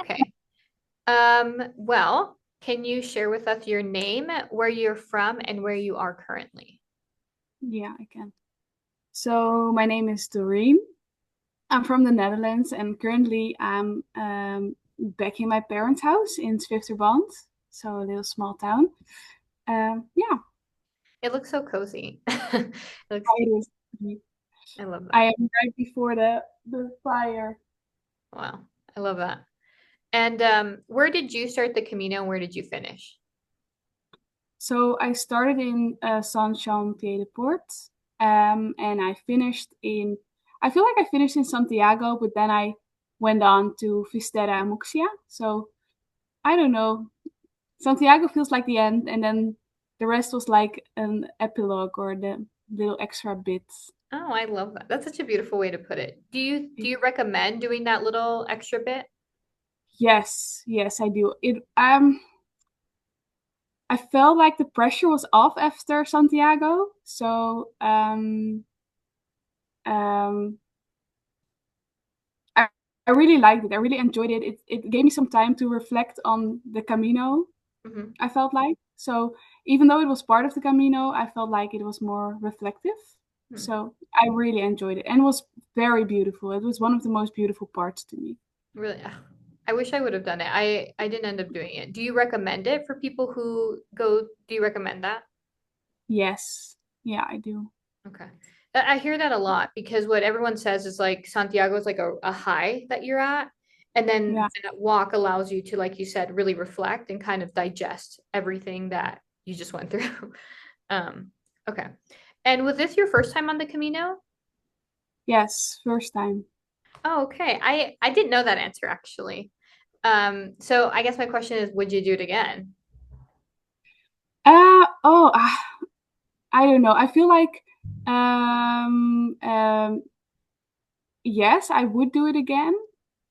Okay. Well, can you share with us your name, where you're from, and where you are currently? Yeah, I can. So my name is Doreen. I'm from the Netherlands, and currently I'm back in my parents' house in Zwitserband, so a little small town. Yeah, It looks so cozy. It looks it beautiful. is. I love I that. am right before the fire. Wow. I love that. And where did you start the Camino and where did you finish? So I started in Saint-Jean-Pied-de-Port, and I finished in. I feel like I finished in Santiago, but then I went on to Fisterra and Muxia. So I don't know. Santiago feels like the end, and then the rest was like an epilogue or the little extra bits. Oh, I love that. That's such a beautiful way to put it. Do you recommend doing that little extra bit? Yes, yes, I do. I felt like the pressure was off after Santiago, so um, I, I really liked it. I really enjoyed it. It gave me some time to reflect on the Camino. Hmm. I felt like so even though it was part of the Camino, I felt like it was more reflective. So I really enjoyed it and it was very beautiful. It was one of the most beautiful parts to me. Really, ugh, I wish I would have done it. I didn't end up doing it. Do you recommend it for people who go? Do you recommend that? Yes. Yeah, I do. Okay. I hear that a lot because what everyone says is like Santiago is like a high that you're at. And then Yeah. that walk allows you to, like you said, really reflect and kind of digest everything that you just went through. Um, okay. And was this your first time on the Camino? Yes, first time. Oh, okay. I didn't know that answer actually. So I guess my question is, would you do it again? Oh, I don't know. I feel like um um yes, I would do it again,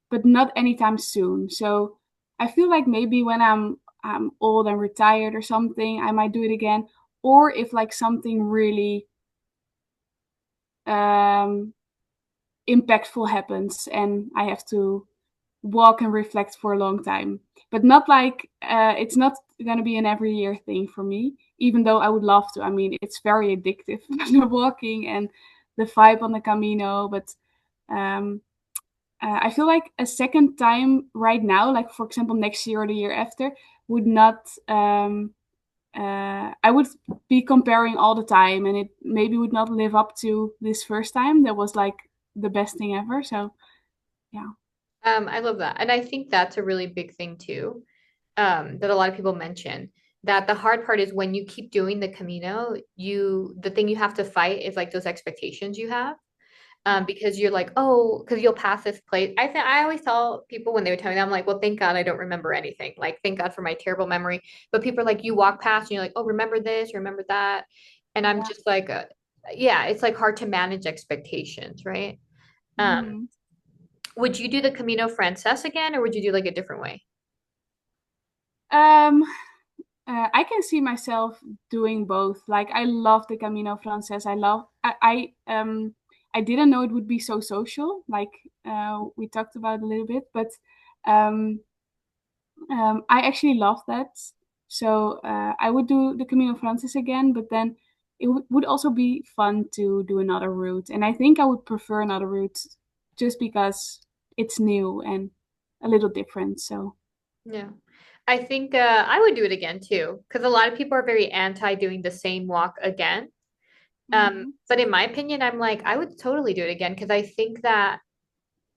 but not anytime soon. So I feel like maybe when I'm old and retired or something, I might do it again. Or if like something really um, impactful happens and I have to walk and reflect for a long time. But not like it's not gonna be an every year thing for me. Even though I would love to. I mean, it's very addictive the walking and the vibe on the Camino. But um, I feel like a second time right now, like for example next year or the year after, would not. I would be comparing all the time, and it maybe would not live up to this first time. That was like the best thing ever. So yeah. I love that. And I think that's a really big thing too, that a lot of people mention. That the hard part is when you keep doing the Camino, the thing you have to fight is like those expectations you have. Yeah. Because you're like, oh, because you'll pass this place. I always tell people when they would tell me that, I'm like, well, thank God I don't remember anything. Like, thank God for my terrible memory. But people are like, you walk past and you're like, oh, remember this, remember that. And I'm Yeah. just like, yeah, it's like hard to manage expectations, right? Um, Mhm. would you do the Camino Frances again, or would you do like a different way? Um, I can see myself doing both. Like I love the Camino Frances. I didn't know it would be so social. Like we talked about a little bit, but um, I actually love that. So I would do the Camino Frances again, but then it would also be fun to do another route. And I think I would prefer another route just because it's new and a little different. So Yeah. I think I would do it again too, because a lot of people are very anti doing the same walk again. mhm. But in my opinion, I'm like, I would totally do it again because I think that,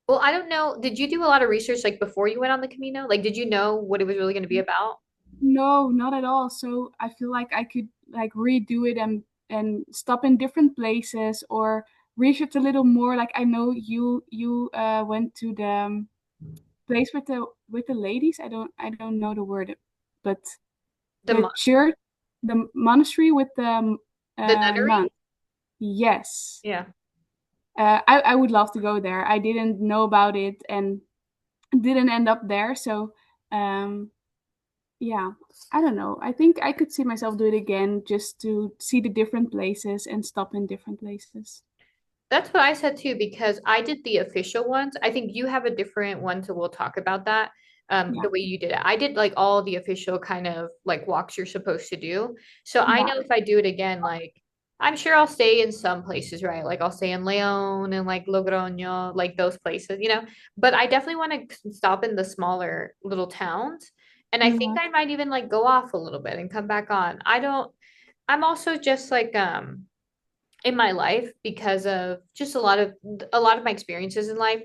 well, I don't know. Did you do a lot of research like before you went on the Camino? Like, did you know what it was really going to be about? No, not at all. So I feel like I could like redo it and stop in different places or research a little more. Like I know you went to the place with the ladies. I don't know the word, but The the mon- church, the monastery with the the nun. nunnery? Yes. Yeah. I would love to go there. I didn't know about it and didn't end up there. So um, yeah, I don't know. I think I could see myself do it again just to see the different places and stop in different places. That's what I said too, because I did the official ones. I think you have a different one, so we'll talk about that. Yeah. the way you did it. I did like all the official kind of like walks you're supposed to do. So I Yeah. know if I do it again, like I'm sure I'll stay in some places, right? Like I'll stay in Leon and like Logroño, like those places, you know. But I definitely want to stop in the smaller little towns. And I think Mhm. I might even like go off a little bit and come back on. I'm also just like in my life because of just a lot of my experiences in life,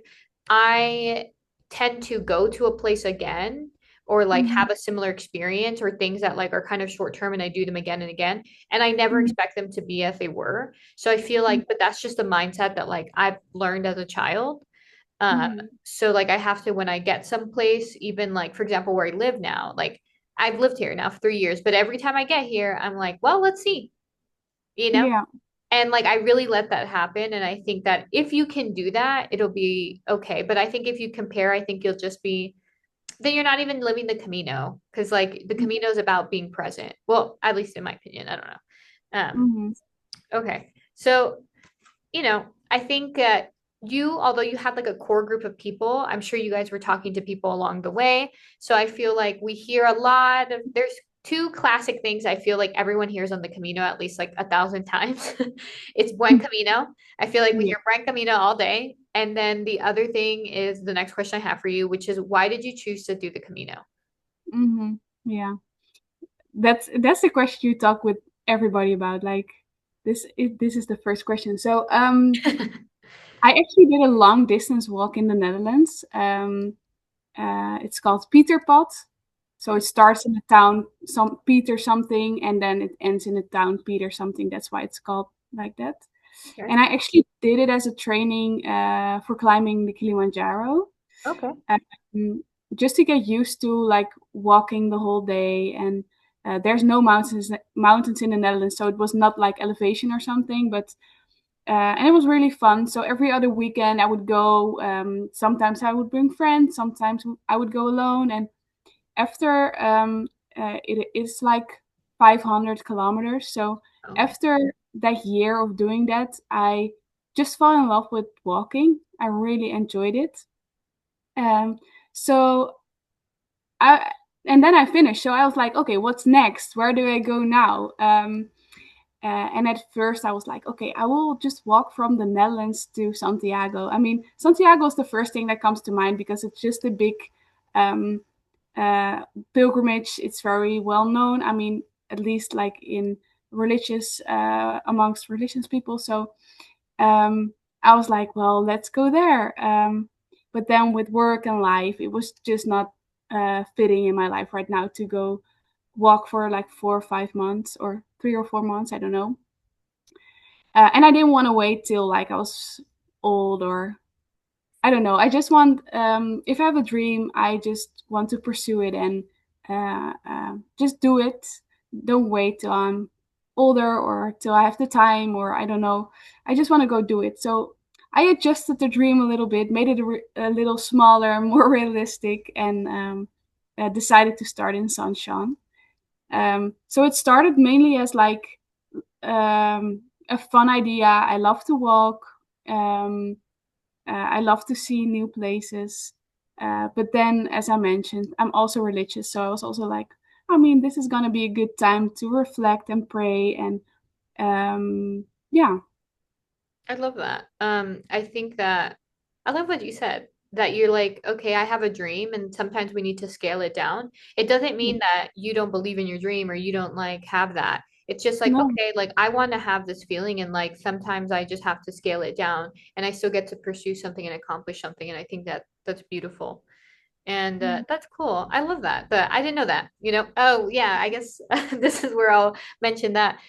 I tend to go to a place again or like Mhm. have a similar experience or things that like are kind of short term and I do them again and again and I never Mhm. expect them to be as they were. So I feel like but that's just a mindset that like I've learned as a child. Mhm. So like I have to when I get someplace, even like for example where I live now, like I've lived here now for 3 years, but every time I get here, I'm like, well, let's see, you know? Yeah. And like I really let that happen. And I think that if you can do that, it'll be okay. But I think if you compare, I think you'll just be then you're not even living the Camino because like the Camino is about being present. Well, at least in my opinion, I don't know. Mhm. Okay. So, I think although you had like a core group of people, I'm sure you guys were talking to people along the way. So I feel like we hear a lot of, there's two classic things I feel like everyone hears on the Camino at least like 1,000 times. It's Buen Camino. I feel like we Yeah. hear Buen Camino all day. And then the other thing is the next question I have for you, which is why did you choose to do the Camino? Mhm. Yeah. That's the question you talk with everybody about. Like this is the first question. So I actually did a long distance walk in the Netherlands. It's called Pieterpad. So it starts in the town some Peter something and then it ends in the town Peter something. That's why it's called like that. Okay. And I actually did it as a training for climbing the Kilimanjaro. Okay. Um, just to get used to like walking the whole day and there's no mountains in the Netherlands, so it was not like elevation or something, but and it was really fun. So every other weekend I would go. Sometimes I would bring friends, sometimes I would go alone. And after it is like 500 kilometers. So Oh, after that year of doing that, I just fell in love with walking. I really enjoyed it. Um, so I and then I finished. So I was like, okay, what's next? Where do I go now? And at first, I was like, okay, I will just walk from the Netherlands to Santiago. I mean, Santiago is the first thing that comes to mind because it's just a big um, uh, pilgrimage. It's very well known. I mean, at least like in religious, amongst religious people. So um, I was like, well, let's go there. But then with work and life, it was just not fitting in my life right now to go walk for like 4 or 5 months or 3 or 4 months. I don't know. And I didn't want to wait till like I was old or I don't know. I just want, if I have a dream, I just want to pursue it and just do it. Don't wait till I'm older or till I have the time or I don't know. I just want to go do it. So I adjusted the dream a little bit, made it a little smaller, more realistic, and decided to start in Sunshine. So it started mainly as like a fun idea. I love to walk. I love to see new places. But then, as I mentioned, I'm also religious. So I was also like, I mean, this is going to be a good time to reflect and pray. And yeah, I love that. I think that I love what you said that you're like, okay, I have a dream, and sometimes we need to scale it down. It doesn't yeah, mean that you don't believe in your dream or you don't like have that. It's just like, no, okay, like I want to have this feeling, and like sometimes I just have to scale it down, and I still get to pursue something and accomplish something, and I think that that's beautiful. And yeah, that's cool. I love that. But I didn't know that, you know. Oh, yeah, I guess this is where I'll mention that.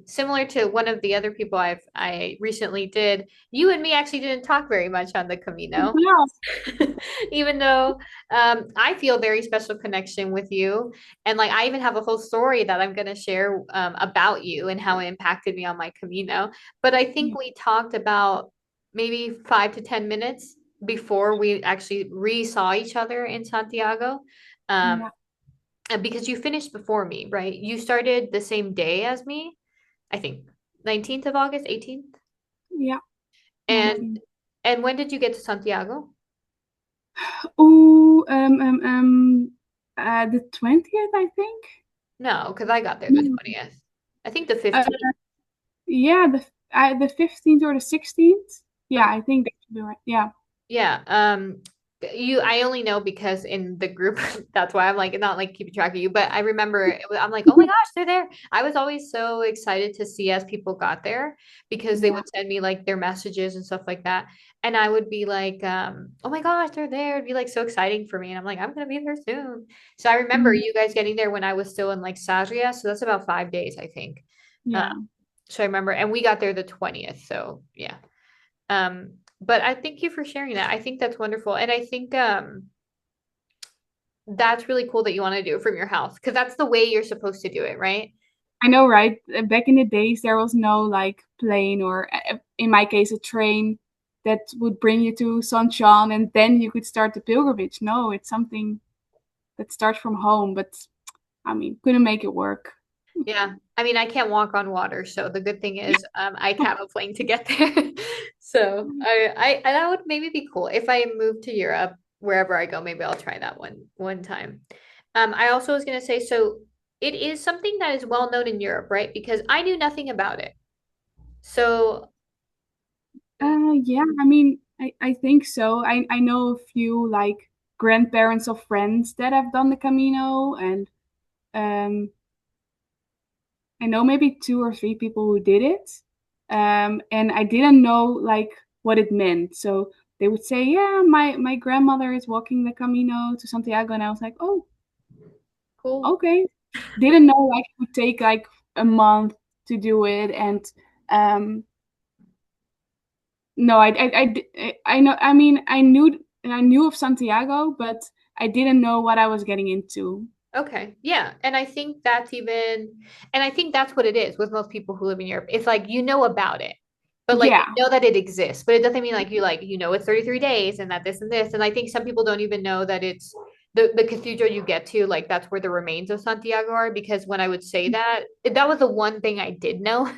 Similar to one of the other people I recently did, you and me actually didn't talk very much on the Camino, yeah, even though I feel a very special connection with you. And like I even have a whole story that I'm gonna share about you and how it impacted me on my Camino. But I think yeah, we talked about maybe 5 to 10 minutes before we actually re-saw each other in Santiago. Um, yeah, and because you finished before me, right? You started the same day as me, I think 19th of August, 18th. yeah, And 19. and when did you get to Santiago? Oh, the 20th, I think. No, because I got there the No. 20th. I think the Uh, 15th. yeah, the 15th or the 16th. Yeah, Okay. I think that should be right. Yeah. Yeah. I only know because in the group, that's why I'm like not like keeping track of you, but I remember I'm like, oh my gosh, they're there. I was always so excited to see as people got there because they Yeah. would send me like their messages and stuff like that. And I would be like, oh my gosh, they're there. It'd be like so exciting for me. And I'm like, I'm gonna be there soon. So I remember Mhm. you guys getting there when I was still in like Sarria. So that's about 5 days, I think. Uh, Yeah. so I remember, and we got there the 20th. So yeah. But I thank you for sharing that. I think that's wonderful. And I think that's really cool that you want to do it from your house because that's the way you're supposed to do it, right? I know, right? Back in the days, there was no like plane or, in my case, a train that would bring you to San Juan and then you could start the pilgrimage. No, it's something that starts from home, but I mean, couldn't make it work. Yeah. I mean, I can't walk on water, so the good thing is I have a plane to get there. So I that would maybe be cool. If I move to Europe, wherever I go, maybe I'll try that one time. I also was gonna say, so it is something that is well known in Europe, right? Because I knew nothing about it. So Yeah, I mean, I think so. I know a few like grandparents of friends that have done the Camino, and um, I know maybe two or three people who did it. And I didn't know like what it meant. So they would say, "Yeah, my grandmother is walking the Camino to Santiago," and I was like, "Oh, cool. okay." Didn't know like it would take like a month to do it, and um, no, I know. I mean, I knew of Santiago, but I didn't know what I was getting into. Okay. Yeah. And I think that's even, and I think that's what it is with most people who live in Europe. It's like you know about it, but like Yeah, you know that it exists, but it doesn't mean like, you know, it's 33 days and that this and this. And I think some people don't even know that it's the cathedral you get to, like that's where the remains of Santiago are. Because when I would say that, that was the one thing I did know.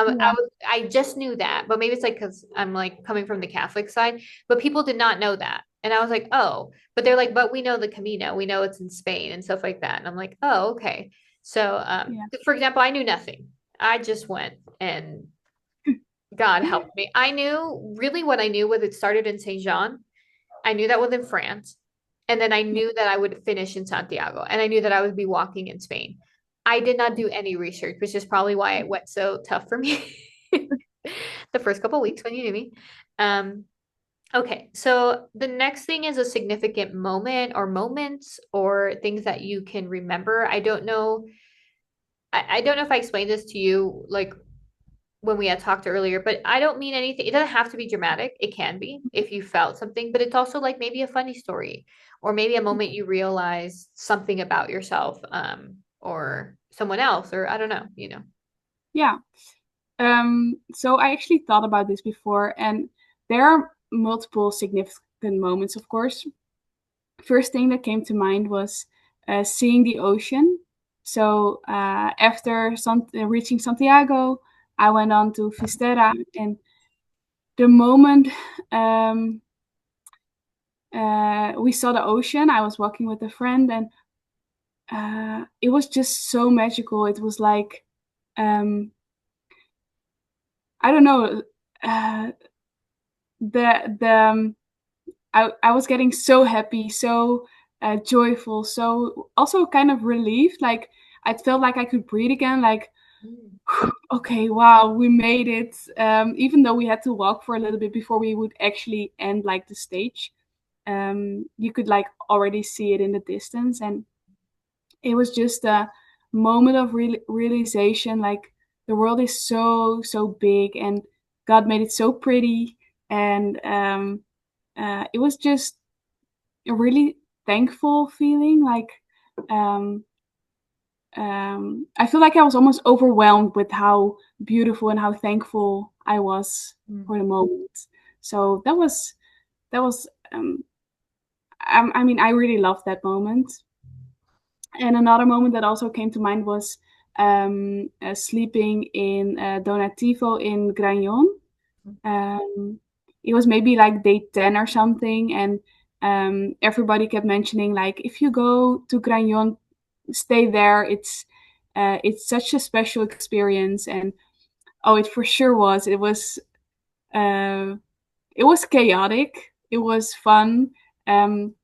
yeah, I just knew that, but maybe it's like because I'm like coming from the Catholic side, but people did not know that. And I was like, oh, but they're like, but we know the Camino, we know it's in Spain and stuff like that. And I'm like, oh, okay. So, yeah, for example, I knew nothing. I just went and God helped me. I knew really what I knew was it started in Saint Jean. I knew that was in France. And then I yeah, knew that I would finish in Santiago. And I knew that I would be walking in Spain. I did not do any research, which is probably why it went so tough for me the first couple weeks when you knew me. Um, Okay, so the next thing is a significant moment or moments or things that you can remember. I don't know. I don't know if I explained this to you like when we had talked earlier, but I don't mean anything. It doesn't have to be dramatic. It can be if you felt something, but it's also like maybe a funny story or maybe a moment you realize something about yourself, or someone else, or I don't know, you know. yeah. So I actually thought about this before, and there are multiple significant moments, of course. First thing that came to mind was seeing the ocean. So after reaching Santiago, I went on to Fistera, and the moment um, we saw the ocean, I was walking with a friend, and it was just so magical. It was like um, I don't know. Uh, the I was getting so happy, so joyful, so also kind of relieved. Like I felt like I could breathe again. Like, Mm. okay, wow, we made it. Even though we had to walk for a little bit before we would actually end like the stage, you could like already see it in the distance, and it was just a moment of realization. Like the world is so big, and God made it so pretty, and it was just a really thankful feeling. Like um, I feel like I was almost overwhelmed with how beautiful and how thankful I was Mm. for the moment. So that was I mean, I really loved that moment. And another moment that also came to mind was sleeping in Donativo in Gragnon. Um, it was maybe like day 10 or something, and everybody kept mentioning like if you go to Gragnon, stay there. It's such a special experience, and oh, it for sure was. Uh, it was chaotic. It was fun. Um,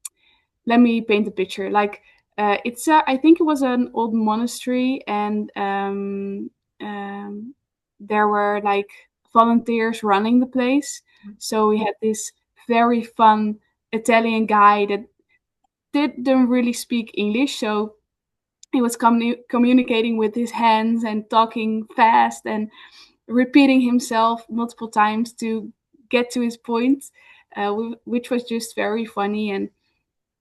Let me paint a picture. Like I think it was an old monastery, and there were like volunteers running the place. So we had this very fun Italian guy that didn't really speak English, so he was communicating with his hands and talking fast and repeating himself multiple times to get to his point, which was just very funny. And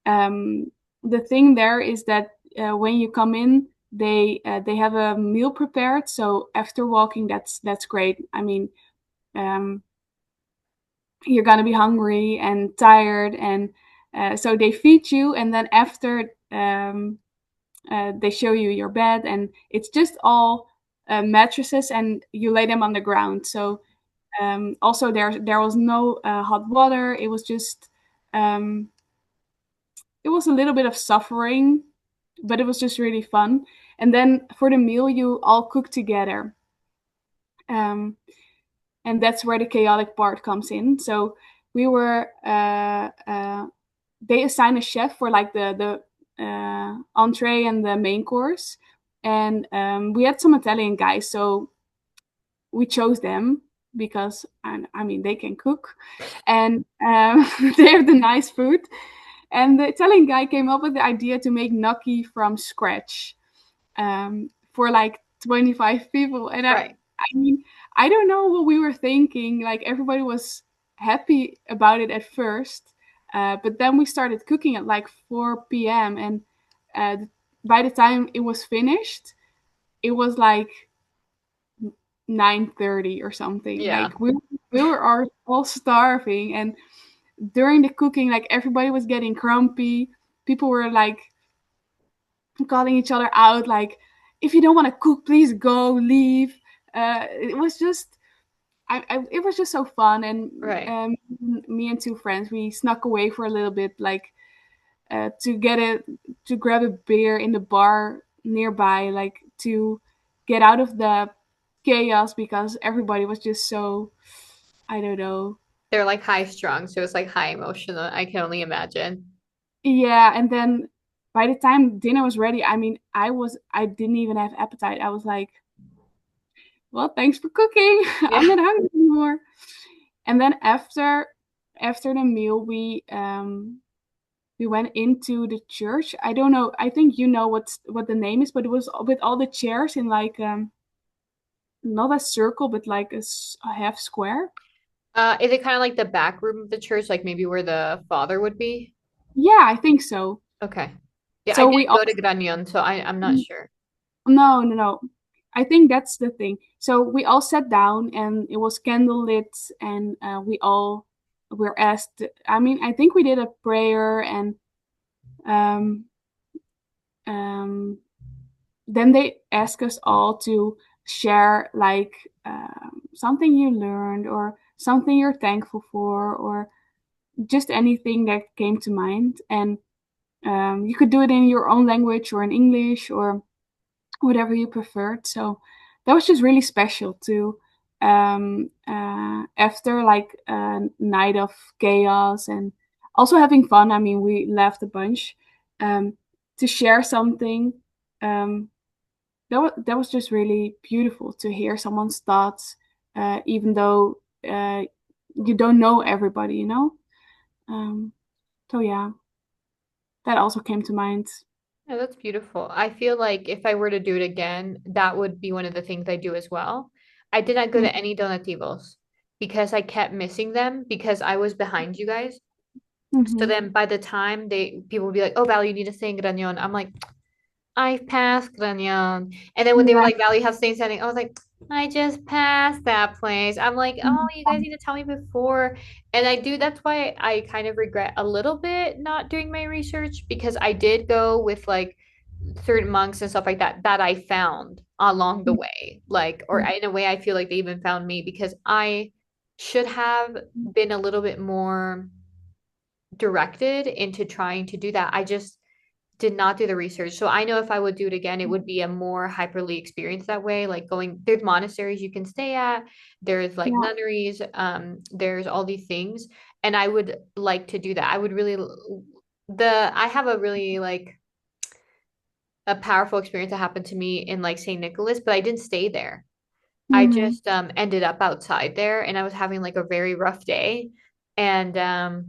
um, the thing there is that when you come in, they have a meal prepared. So after walking, that's great. I mean, um, you're gonna be hungry and tired, and so they feed you, and then after they show you your bed, and it's just all mattresses, and you lay them on the ground. So also there was no hot water. It was just um, it was a little bit of suffering, but it was just really fun. And then for the meal, you all cook together. Um, and that's where the chaotic part comes in. So we were, they assign a chef for like the entree and the main course. And we had some Italian guys, so we chose them because I mean they can cook, and they have the nice food. And the Italian guy came up with the idea to make gnocchi from scratch for like 25 people. And Right. I mean, I don't know what we were thinking. Like everybody was happy about it at first, but then we started cooking at like 4 p.m. And uh, by the time it was finished, it was like 9:30 or something. Yeah. Like we were all starving, and during the cooking, like everybody was getting grumpy. People were like calling each other out, like, if you don't want to cook, please go, leave. It was just, it was just so fun. And Right. me and two friends, we snuck away for a little bit, like to get it, to grab a beer in the bar nearby, like to get out of the chaos because everybody was just so, I don't know. They're like high strung, so it's like high emotional. I can only imagine. Yeah, and then by the time dinner was ready, I mean, I didn't even have appetite. I was like, well, thanks for cooking. I'm Yeah. not hungry anymore. And then after the meal, we went into the church. I don't know. I think you know what the name is, but it was with all the chairs in like not a circle, but like a half square. Is it kind of like the back room of the church, like maybe where the father would be? Yeah, I think so. Okay. Yeah, I So we didn't all go to Granion, so I'm not sure. no, no, no. I think that's the thing. So we all sat down and it was candlelit, and we all were asked. I mean, I think we did a prayer, and um, um, then they asked us all to share like something you learned or something you're thankful for or just anything that came to mind. And you could do it in your own language or in English or whatever you preferred. So that was just really special to after like a night of chaos and also having fun. I mean, we laughed a bunch. Um, to share something that was just really beautiful to hear someone's thoughts, even though you don't know everybody, you know. Um, so yeah, that also came to mind. Yeah, that's beautiful. I feel like if I were to do it again, that would be one of the things I do as well. I did not go to any donativos because I kept missing them because I was behind you guys. So Mm-hmm. then by the time people would be like, "Oh, Val, you need to stay in Granion." I'm like, I passed Granion. And then when they were Yeah. like, Val, you have to stay in Standing, I was like, I just passed that place. I'm like, oh, you guys need to tell me before. And I do, that's why I kind of regret a little bit not doing my research because I did go with like certain monks and stuff like that that I found along the way. Like, or in a way, I feel like they even found me because I should have been a little bit more directed into trying to do that. I just did not do the research. So I know if I would do it again, it would be a more hyperly experience that way. Like going, there's monasteries you can stay at, there's like Yeah. nunneries, there's all these things. And I would like to do that. I would really I have a really like a powerful experience that happened to me in like St. Nicholas, but I didn't stay there. I Hmm. just ended up outside there and I was having like a very rough day. And I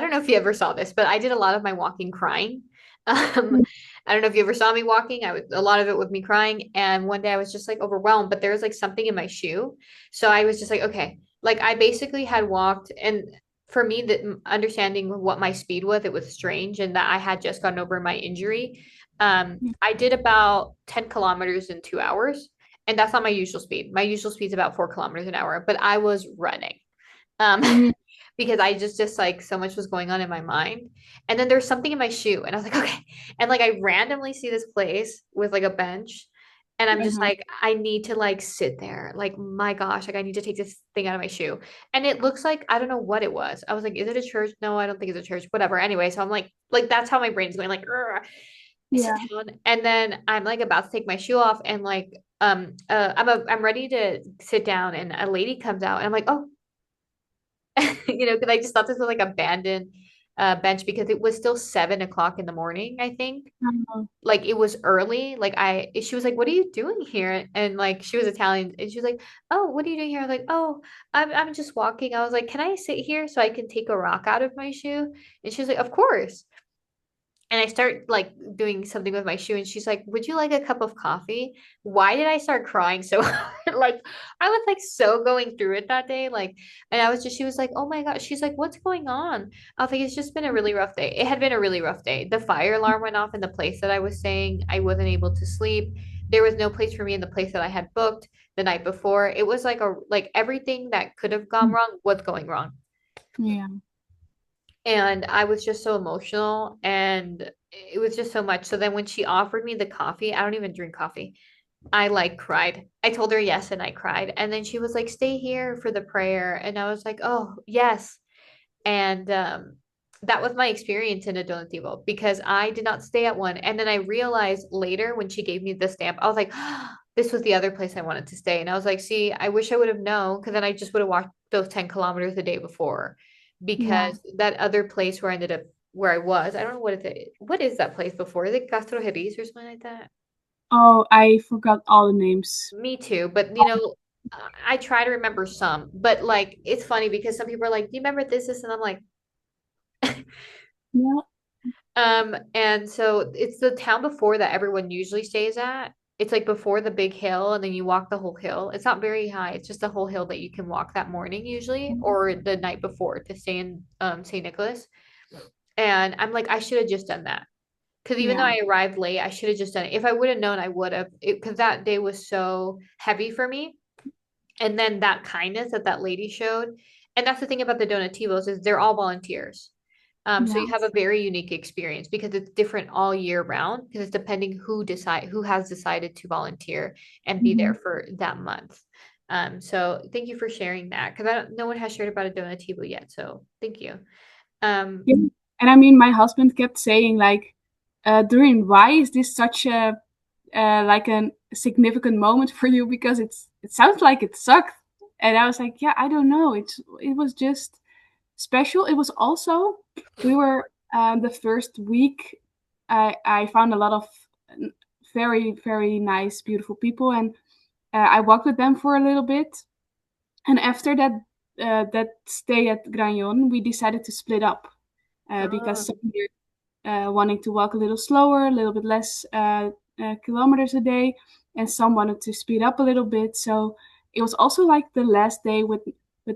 don't know if you ever saw this, but I did a lot of my walking crying. I don't know if you ever saw me walking. I was a lot of it with me crying. And one day I was just like overwhelmed, but there was like something in my shoe. So I was just like, okay, like I basically had walked, and for me, that understanding what my speed was, it was strange, and that I had just gotten over my injury. I did about 10 kilometers in 2 hours, and that's not my usual speed. My usual speed is about 4 kilometers an hour, but I was running. Um, Hmm. because I just like so much was going on in my mind. And then there's something in my shoe, and I was like, okay. And like I randomly see this place with like a bench, and I'm just Uh-huh. like, I need to like sit there. Like, my gosh, like I need to take this thing out of my shoe. And it looks like I don't know what it was. I was like, is it a church? No, I don't think it's a church. Whatever. Anyway, so I'm like that's how my brain's going, like, "Ugh." I sit Yeah. down, and then I'm like about to take my shoe off, and like I'm ready to sit down, and a lady comes out, and I'm like, oh, because I just thought this was like abandoned bench because it was still 7 o'clock in the morning, I think. Uh-huh. Like it was early. She was like, "What are you doing here?" And like she was Italian, and she was like, "Oh, what are you doing here?" I was like, "Oh, I'm just walking." I was like, "Can I sit here so I can take a rock out of my shoe?" And she was like, "Of course." And I start like doing something with my shoe, and she's like, "Would you like a cup of coffee?" Why did I start crying so hard? Like I was like so going through it that day. Like, and she was like, "Oh my God." She's like, "What's going on?" I was like, "It's just been a really rough day." It had been a really rough day. The fire alarm went off in the place that I was staying. I wasn't able to sleep. There was no place for me in the place that I had booked the night before. It was like everything that could have gone wrong was going wrong. Yeah. And I was just so emotional, and it was just so much. So then when she offered me the coffee, I don't even drink coffee. I like cried. I told her yes, and I cried. And then she was like, "Stay here for the prayer." And I was like, "Oh, yes." And that was my experience in a donativo because I did not stay at one. And then I realized later when she gave me the stamp, I was like, this was the other place I wanted to stay. And I was like, see, I wish I would have known, because then I just would have walked those 10 kilometers the day before. Yeah. Because that other place where I ended up, where I was, I don't know what is that place before? Is it Castro Jerez or something like that? Oh, I forgot all the names. Me too. But I try to remember some. But like, it's funny because some people are like, do you remember this? And I'm like, Yeah. and so it's the town before that everyone usually stays at. It's like before the big hill, and then you walk the whole hill. It's not very high. It's just a whole hill that you can walk that morning usually, or the night before to stay in St. Nicholas. And I'm like, I should have just done that. Because even though Yeah. I arrived late, I should have just done it. If I would have known, I would have. Because that day was so heavy for me. And then that kindness that that lady showed. And that's the thing about the donativos is they're all volunteers. So you Yeah. have a very unique experience because it's different all year round, because it's depending who has decided to volunteer and be there Hmm. for that month. So thank you for sharing that, because no one has shared about a donativo yet. So thank you. Um, Yeah. And I mean, my husband kept saying like, Doreen, why is this such a like a significant moment for you? Because it sounds like it sucked. And I was like, yeah, I don't know. It was just special. It was also we were the first week. I found a lot of very very nice, beautiful people, and I walked with them for a little bit. And after that stay at Gragnon, we decided to split up because some oh, wanting to walk a little slower, a little bit less kilometers a day, and some wanted to speed up a little bit. So it was also like the last day with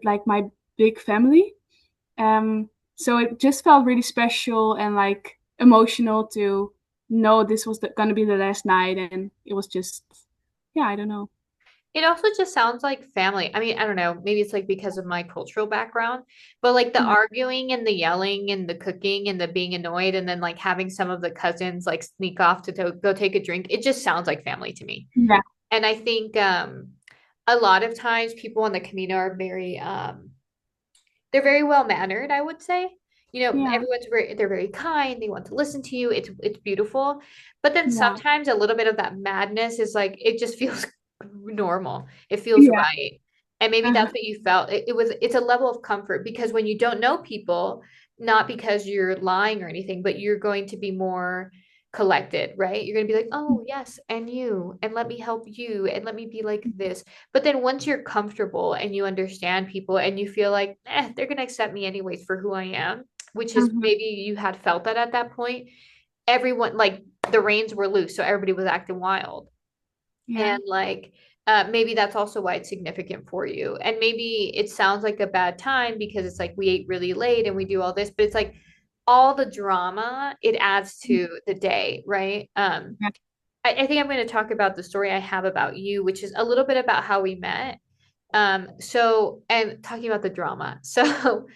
like my big family. So it just felt really special and like emotional to know this was going to be the last night, and it was just yeah, I don't know. it also just sounds like family. I mean, I don't know. Maybe it's like because of my cultural background, but like the Yeah. arguing and the yelling and the cooking and the being annoyed, and then like having some of the cousins like sneak off to go take a drink. It just sounds like family to me. Yeah. And I think a lot of times people on the Camino are very they're very well mannered, I would say. Yeah. They're very kind, they want to listen to you. It's beautiful. But then Yeah. sometimes a little bit of that madness is like it just feels normal. It feels Yeah. right. And maybe Uh-huh. that's what you felt. It's a level of comfort because when you don't know people, not because you're lying or anything, but you're going to be more collected, right? You're going to be like, "Oh, yes, and you, and let me help you, and let me be like this." But then once you're comfortable and you understand people and you feel like, they're gonna accept me anyways for who I am, which is Uh-huh. maybe you had felt that at that point, everyone like the reins were loose, so everybody was acting wild. Yeah. And like maybe that's also why it's significant for you. And maybe it sounds like a bad time because it's like we ate really late and we do all this, but it's like all the drama it adds to the day, right? Yeah. I think I'm going to talk about the story I have about you, which is a little bit about how we met. And talking about the drama. So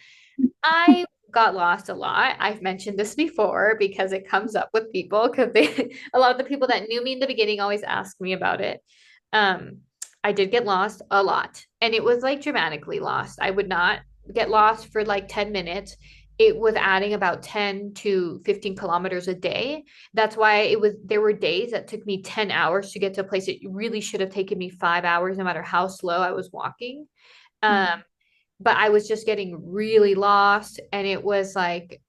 I got lost a lot. I've mentioned this before because it comes up with people because they a lot of the people that knew me in the beginning always ask me about it. Um, I did get lost a lot, and it was like dramatically lost. I would not get lost for like 10 minutes. It was adding about 10 to 15 kilometers a day. That's why there were days that took me 10 hours to get to a place that really should have taken me 5 hours, no matter how slow I was walking. Yeah. Um, but I was just getting really lost and it was like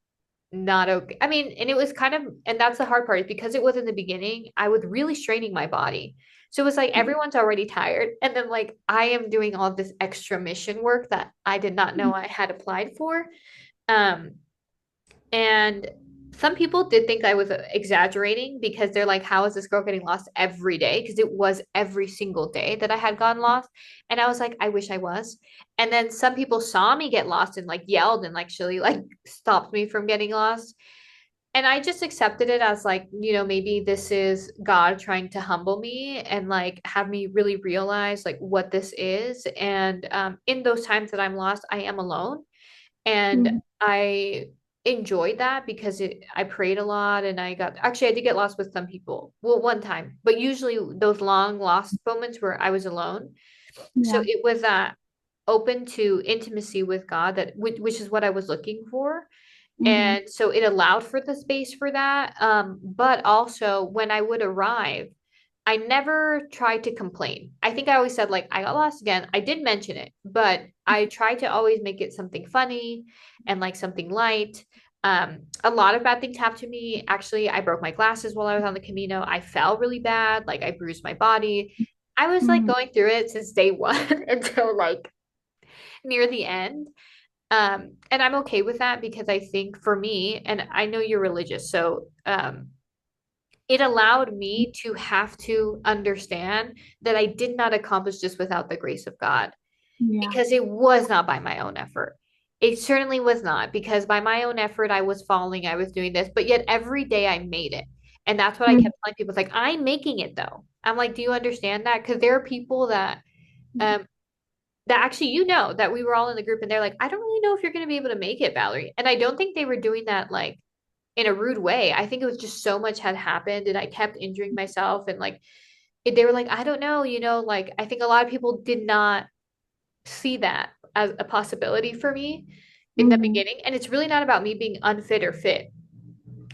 not okay. I mean, and it was kind of, and that's the hard part is because it was in the beginning, I was really straining my body. So it was like everyone's already tired. And then like I am doing all this extra mission work that I did not know I had applied for. Um, and some people did think I was exaggerating because they're like, how is this girl getting lost every day? Because it was every single day that I had gotten lost. And I was like, I wish I was. And then some people saw me get lost and like yelled and like actually like stopped me from getting lost. And I just accepted it as like, maybe this is God trying to humble me and like have me really realize like what this is. And in those times that I'm lost, I am alone. And Mhm. I enjoyed that because I prayed a lot and I did get lost with some people. Well, one time, but usually those long lost moments where I was alone. So Yeah. it was that open to intimacy with God which is what I was looking for. Mhm. And so it allowed for the space for that. But also when I would arrive, I never tried to complain. I think I always said, like, I got lost again. I did mention it, but I tried to always make it something funny and like something light. A lot of bad things happened to me. Actually, I broke my glasses while I was on the Camino. I fell really bad. Like, I bruised my body. I was like Mhm. going through it since day one until like near the end. And I'm okay with that because I think for me, and I know you're religious, so it allowed me to have to understand that I did not accomplish this without the grace of God Yeah. because it was not by my own effort. It certainly was not because by my own effort, I was falling, I was doing this, but yet every day I made it. And that's what I Mhm. kept telling people. It's like, I'm making it though. I'm like, do you understand that? Because there are people um, that actually, that we were all in the group and they're like, I don't really know if you're going to be able to make it, Valerie. And I don't think they were doing that like in a rude way. I think it was just so much had happened and I kept injuring myself and like they were like, I don't know, like I think a lot of people did not see that as a possibility for me in the Mhm. beginning. And it's really not about me being unfit or fit.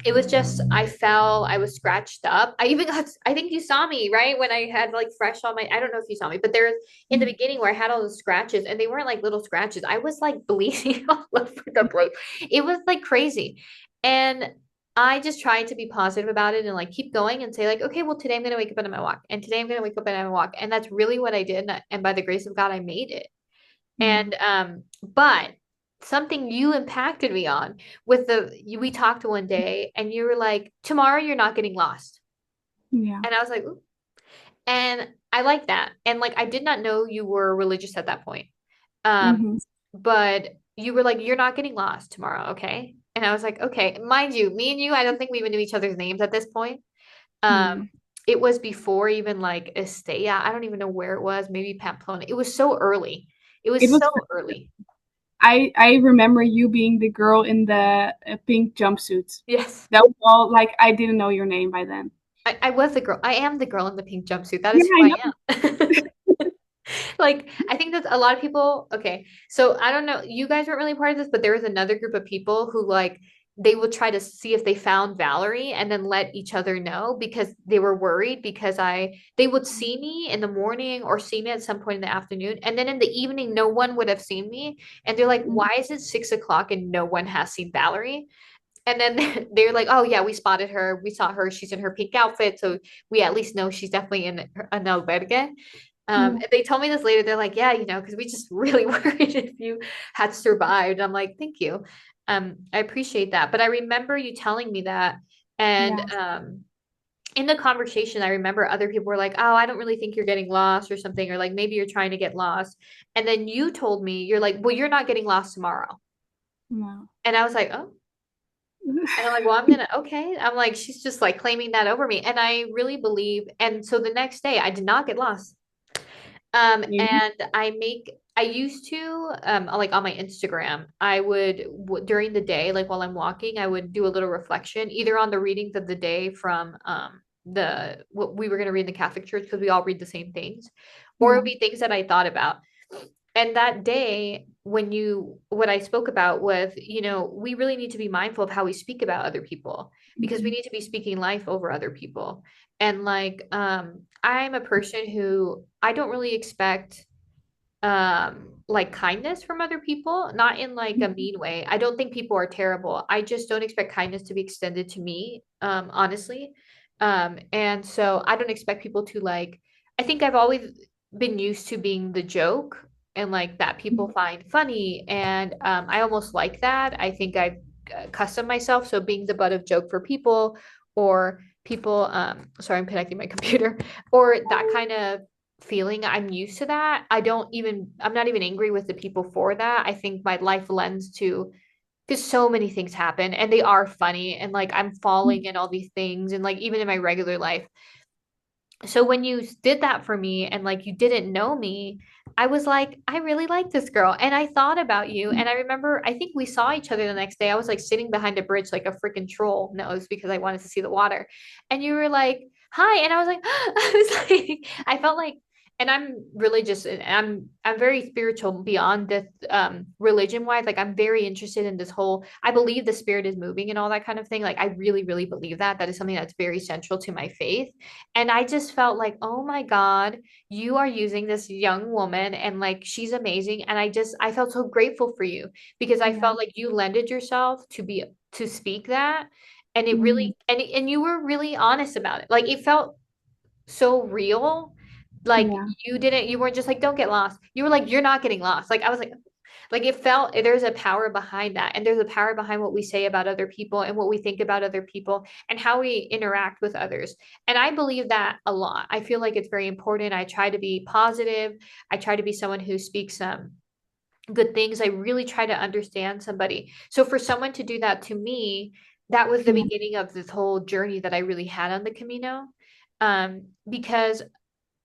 It was just I fell, I was scratched up. I think you saw me, right? When I had like fresh on my, I don't know if you saw me, but there's in the Mhm. beginning where I had all the scratches and they weren't like little scratches. I was like bleeding all over the place. It was like crazy. And I just tried to be positive about it and like keep going and say like, okay, well today I'm gonna wake up and I'm gonna walk. And today I'm gonna wake up and I'm gonna walk. And that's really what I did. And by the grace of God, I made it. Yeah. And but something you impacted me on we talked one day and you were like, tomorrow you're not getting lost. Yeah. And I was like, ooh. And I like that. And like I did not know you were religious at that point. Um, Mhm. but you were like, you're not getting lost tomorrow, okay? And I was like, okay. Mind you, me and you, I don't think we even knew each other's names at this point. Um, Yeah. it was before even like Estella. I don't even know where it was, maybe Pamplona. It was so early. It It was was so early. I remember you being the girl in the pink jumpsuit. Yes. That was all like I didn't know your name by then. I was the girl. I am the girl in the pink jumpsuit. That Yeah, is who I I know. am. Like, I think that a lot of people, okay, so I don't know, you guys weren't really part of this, but there was another group of people who like they would try to see if they found Valerie and then let each other know because they were worried because they would see me in the morning or see me at some point in the afternoon. And then in the evening, no one would have seen me. And they're like, Mm, why is it 6 o'clock and no one has seen Valerie? And then they're like, oh yeah, we spotted her. We saw her. She's in her pink outfit. So we at least know she's definitely in an albergue. yeah, And they told me this later. They're like, yeah, because we just really worried if you had survived. I'm like, thank you. I appreciate that. But I remember you telling me that. And yeah, in the conversation, I remember other people were like, oh, I don't really think you're getting lost or something, or like maybe you're trying to get lost. And then you told me, you're like, well, you're not getting lost tomorrow. no. And I was like, oh. And I'm like, well, I'm gonna, okay. I'm like, she's just like claiming that over me. And I really believe. And so the next day, I did not get lost. Maybe. And I used to, like on my Instagram, I would, during the day, like while I'm walking, I would do a little reflection, either on the readings of the day from, what we were going to read in the Catholic Church, because we all read the same things, or it Yeah. would be things that I thought about. And that day, what I spoke about was, we really need to be mindful of how we speak about other people because we Mhm. need to be speaking life over other people. And like, I'm a person who I don't really expect like kindness from other people, not in like a Mhm. mean way. I don't think people are terrible. I just don't expect kindness to be extended to me, honestly. And so I don't expect people to like, I think I've always been used to being the joke and like that people find funny. And I almost like that. I think I've accustomed myself. So being the butt of joke for people or people, sorry, I'm connecting my computer, or that kind of feeling. I'm used to that. I'm not even angry with the people for that. I think my life lends to because so many things happen and they are funny and like I'm falling in all these things and like even in my regular life. So when you did that for me and like you didn't know me, I was like, I really like this girl. And I thought about you. And I remember, I think we saw each other the next day. I was like sitting behind a bridge like a freaking troll. No, it was because I wanted to see the water. And you were like, hi. And I was like, I was like, I felt like, and I'm religious and I'm very spiritual beyond this religion wise. Like I'm very interested in this whole, I believe the spirit is moving and all that kind of thing. Like I really, really believe that. That is something that's very central to my faith. And I just felt like, oh my God, you are using this young woman and like she's amazing. And I felt so grateful for you because I Yeah. felt like you lended yourself to speak that. And it Mhm. really, and you were really honest about it. Like it felt so real. Like Yeah. you weren't just like, don't get lost. You were like, you're not getting lost. Like I was like it felt there's a power behind that. And there's a power behind what we say about other people and what we think about other people and how we interact with others. And I believe that a lot. I feel like it's very important. I try to be positive. I try to be someone who speaks good things. I really try to understand somebody. So for someone to do that to me, that was the Yeah. beginning of this whole journey that I really had on the Camino. Because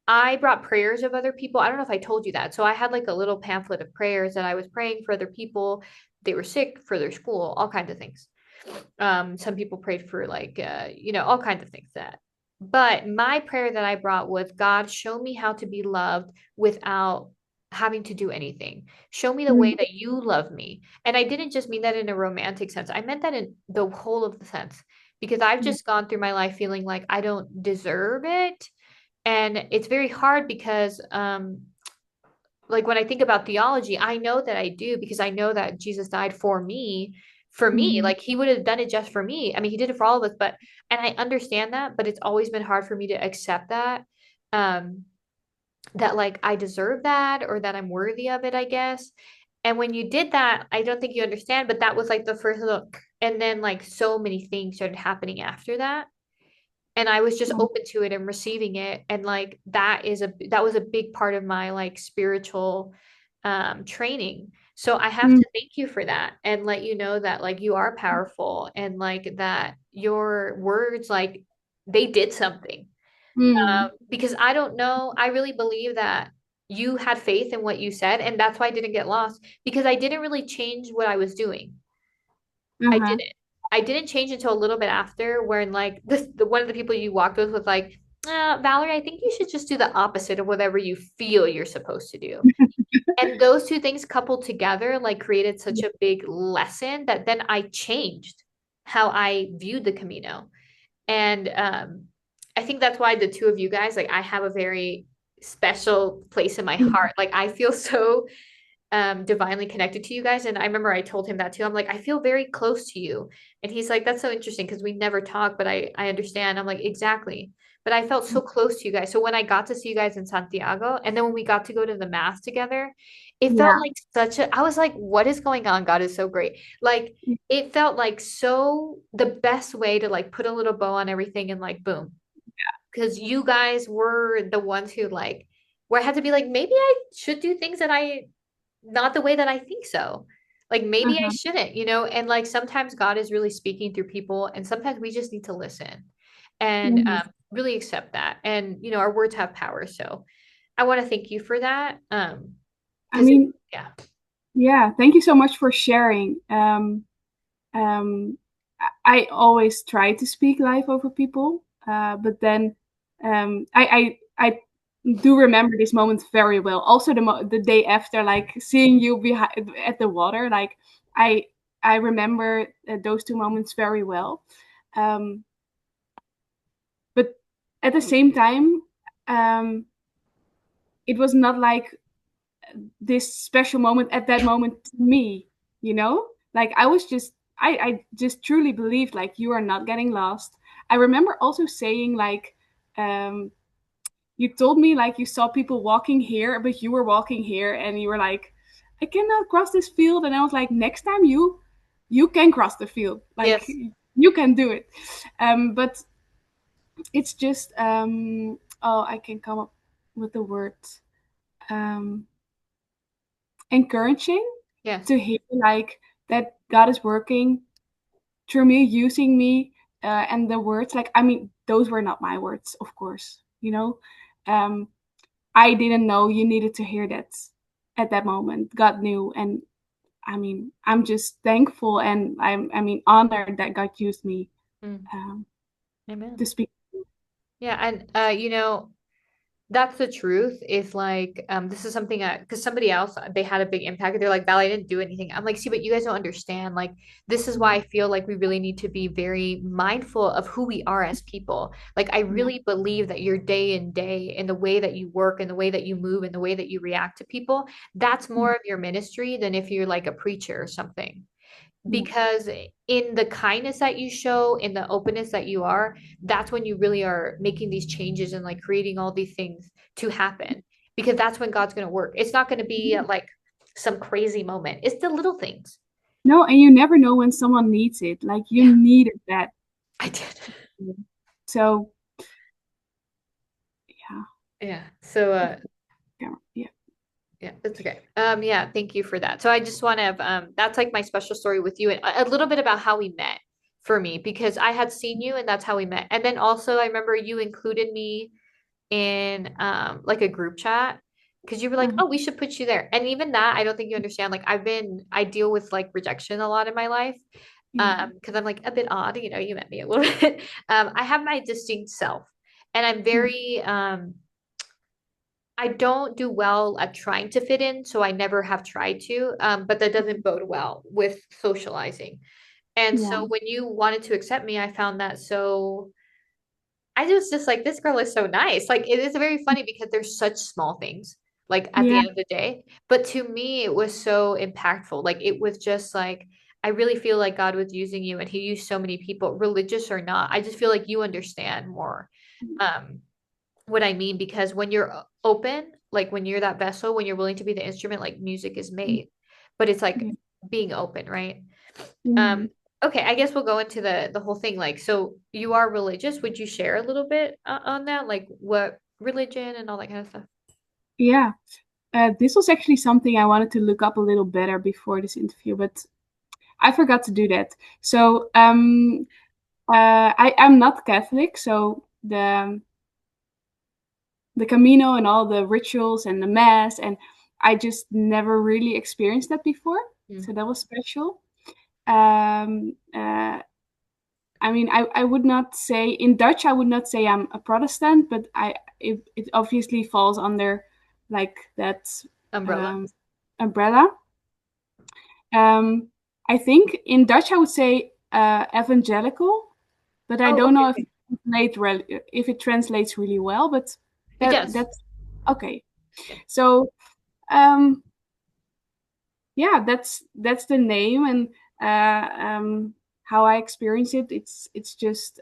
I brought prayers of other people. I don't know if I told you that. So I had like a little pamphlet of prayers that I was praying for other people. They were sick for their school, all kinds of things. Some people prayed for like all kinds of things that. But my prayer that I brought was God, show me how to be loved without having to do anything. Show me the way Mhm. that you love me. And I didn't just mean that in a romantic sense. I meant that in the whole of the sense because I've Yeah. just gone through my life feeling like I don't deserve it, and it's very hard because like when I think about theology, I know that I do because I know that Jesus died for me. Mhm. Like he would have done it just for me. I mean, he did it for all of us, but and I understand that, but it's always been hard for me to accept that. Um, that like I deserve that or that I'm worthy of it, I guess. And when you did that, I don't think you understand, but that was like the first look. And then like so many things started happening after that, and I was just Yeah. open to it and receiving it. And like that was a big part of my like spiritual training. So I have Mm. to thank you for that and let you know that like you are powerful and like that your words like they did something. Mm. Because I don't know, I really believe that you had faith in what you said, and that's why I didn't get lost because I didn't really change what I was doing. I Uh-huh. didn't. I didn't change until a little bit after, where like the one of the people you walked with was like, Valerie, I think you should just do the opposite of whatever you feel you're supposed to do. And those two things coupled together like created such a big lesson that then I changed how I viewed the Camino. And I think that's why the two of you guys, like I have a very special place in my heart. Like I feel so divinely connected to you guys. And I remember I told him that too. I'm like, I feel very close to you. And he's like, that's so interesting because we never talk, but I understand. I'm like, exactly. But I felt so close to you guys. So when I got to see you guys in Santiago, and then when we got to go to the mass together, it felt Yeah. like I was like, what is going on? God is so great. Like it felt like so the best way to like put a little bow on everything and like boom. Because you guys were the ones who like where I had to be like, maybe I should do things that I not the way that I think so. Like maybe I Uh-huh. shouldn't, and like sometimes God is really speaking through people, and sometimes we just need to listen and Mhm. really accept that. And our words have power. So I want to thank you for that. I Because mean, yeah, yeah, thank you so much for sharing. Um, I always try to speak life over people, but then I do remember this moment very well. Also, the day after, like seeing you behind at the water, like I I remember those two moments very well. Um, but at the same time, um, it was not like this special moment at that moment to me, you know? Like I just truly believed like you are not getting lost. I remember also saying like um you told me like you saw people walking here, but you were walking here and you were like, I cannot cross this field. And I was like, next time you can cross the field. Like yes, you can do it. But it's just oh I can come up with the word. Um encouraging yes, to hear like that God is working through me, using me, and the words like I mean those were not my words, of course. Um, I didn't know you needed to hear that at that moment. God knew, and I mean I'm just thankful and I mean honored that God used me mm, um, to amen. speak. Yeah, and that's the truth. Is like, this is something because somebody else they had a big impact. They're like, Val, I didn't do anything. I'm like, see, but you guys don't understand. Like, this is why Yeah, I feel like we really need to be very mindful of who we are as people. Like, I yeah, really believe that your day in day and the way that you work and the way that you move and the way that you react to people, that's more yeah, of your ministry than if you're like a preacher or something, yeah. because in the kindness that you show, in the openness that you are, that's when you really are making these changes and like creating all these things to happen, because that's when God's going to work. It's not going to be at like some crazy moment. It's the little things. No, and you never know when someone needs it. Like you Yeah, needed that. I did. So yeah, Yeah. So yeah, yeah, that's okay. Yeah, thank you for that. So I just want to that's like my special story with you, and a little bit about how we met for me, because I had seen you and that's how we met. And then also I remember you included me in like a group chat because you were like, uh, oh, we should put you there. And even that, I don't think you understand. Like I deal with like rejection a lot in my life. yeah, Because I'm like a bit odd, you met me a little bit. I have my distinct self, and I'm yeah, very I don't do well at trying to fit in, so I never have tried to. But that doesn't bode well with socializing. And yeah, so when you wanted to accept me, I found that so I was just like, this girl is so nice. Like, it is very funny because there's such small things, like at the yeah, end of the day. But to me, it was so impactful. Like, it was just like, I really feel like God was using you and he used so many people, religious or not. I just feel like you understand more um, what I mean, because when you're open, like when you're that vessel, when you're willing to be the instrument, like music is made, but it's like yeah. being open, right? Um, Mhm. okay, I guess we'll go into the whole thing. Like, so you are religious. Would you share a little bit on that? Like what religion and all that kind of stuff? Yeah. This was actually something I wanted to look up a little better before this interview, but I forgot to do that. So I'm not Catholic, so the Camino and all the rituals and the mass, and I just never really experienced that before. Mm, So that was special. Um, uh, I mean, I would not say in Dutch, I would not say I'm a Protestant, but it obviously falls under like that Umbrella. um, umbrella. Um, I think in Dutch I would say evangelical, but I Oh, don't okay, know okay. if it translates really well. But It does. that's okay. Yeah. So um, yeah, that's the name and how I experience it. It's just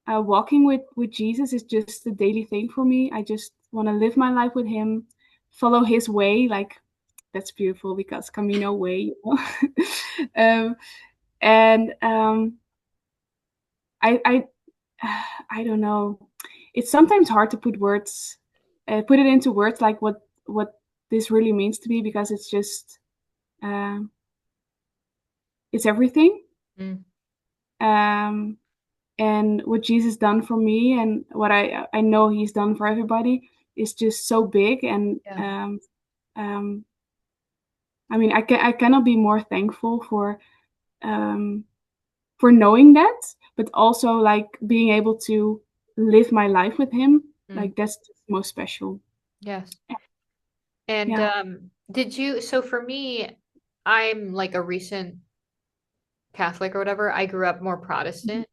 walking with Jesus is just a daily thing for me. I just want to live my life with Him, follow His way. Like that's beautiful because Camino way, you know. um, and I I don't know. It's sometimes hard to put it into words like what this really means to me because it's just uh, it's everything. Mm, Um, and what Jesus done for me and what I know He's done for everybody is just so big. And yeah. um, I mean, I cannot be more thankful um, for knowing that, but also like being able to live my life with Him. Mm, Like that's the most special. yes. And Yeah. did you, so for me, I'm like a recent Catholic or whatever. I grew up more Protestant.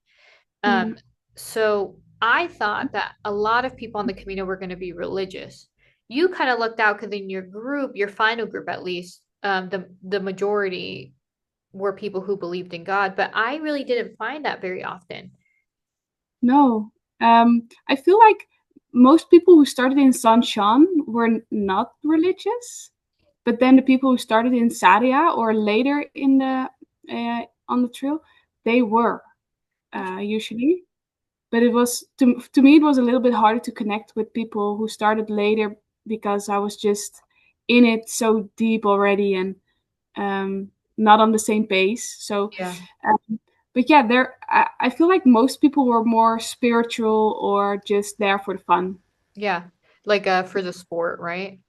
Um, Mm. so I thought that a lot of people on the Camino were going to be religious. You kind of looked out because in your group, your final group at least, the majority were people who believed in God, but I really didn't find that very often. No. I feel like most people who started in Sanshan were not religious. But then the people who started in Sadia or later in the on the trail, they were usually. But it was to me it was a little bit harder to connect with people who started later because I was just in it so deep already and not on the same pace. So, Yeah. but yeah, I feel like most people were more spiritual or just there for the fun. Yeah. Like for the sport, right?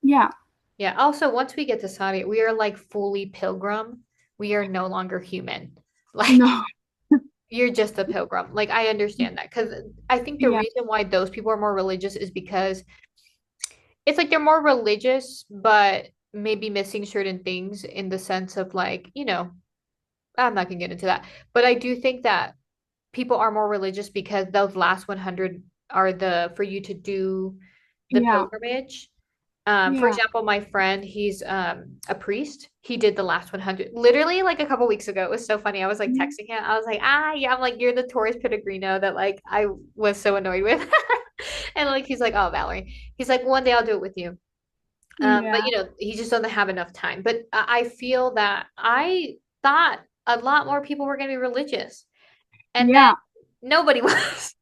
Yeah. Yeah. Also, once we get to Saudi, we are like fully pilgrim. We are no longer human. Like No. you're just a pilgrim. Like I understand that because I think the Yeah. reason why those people are more religious is because it's like they're more religious, but maybe missing certain things in the sense of like, I'm not gonna get into that. But I do think that people are more religious because those last 100 are the for you to do the Yeah. pilgrimage. For Yeah. example, my friend, he's a priest. He did the last 100 literally like a couple weeks ago. It was so funny. I was like Mhm. texting him. I was like, yeah, I'm like, you're the tourist Pellegrino that like I was so annoyed with. And like he's like, oh, Valerie. He's like, one day I'll do it with you. But Yeah. he just doesn't have enough time. But I feel that I thought a lot more people were gonna be religious. And then Yeah. nobody was.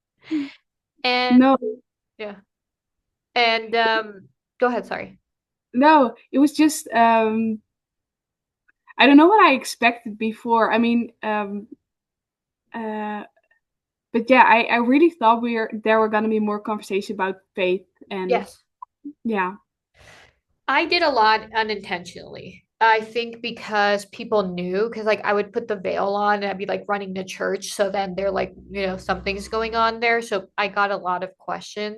And No. yeah. And go ahead, sorry. No. It was just I don't know what I expected before. I mean, uh, but yeah, I really thought there were gonna be more conversation about faith and Yes. yeah. I did a lot unintentionally. I think because people knew, because like I would put the veil on and I'd be like running to church. So then they're like, something's going on there. So I got a lot of questions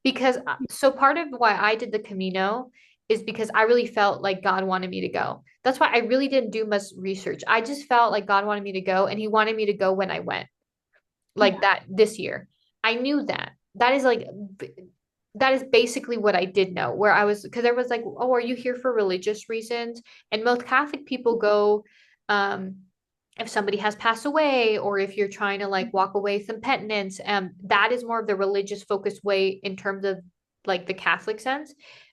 because so part of why I did the Camino is because I really felt like God wanted me to go. That's why I really didn't do much research. I just felt like God wanted me to go and he wanted me to go when I went, like Yeah. that this year. I knew that. That is basically what I did know, where I was, because I was like, oh, are you here for religious reasons? And most Catholic people go, um, if somebody has passed away, or if you're trying to like walk away some penitence, that is more of the religious focused way in terms of like the Catholic sense.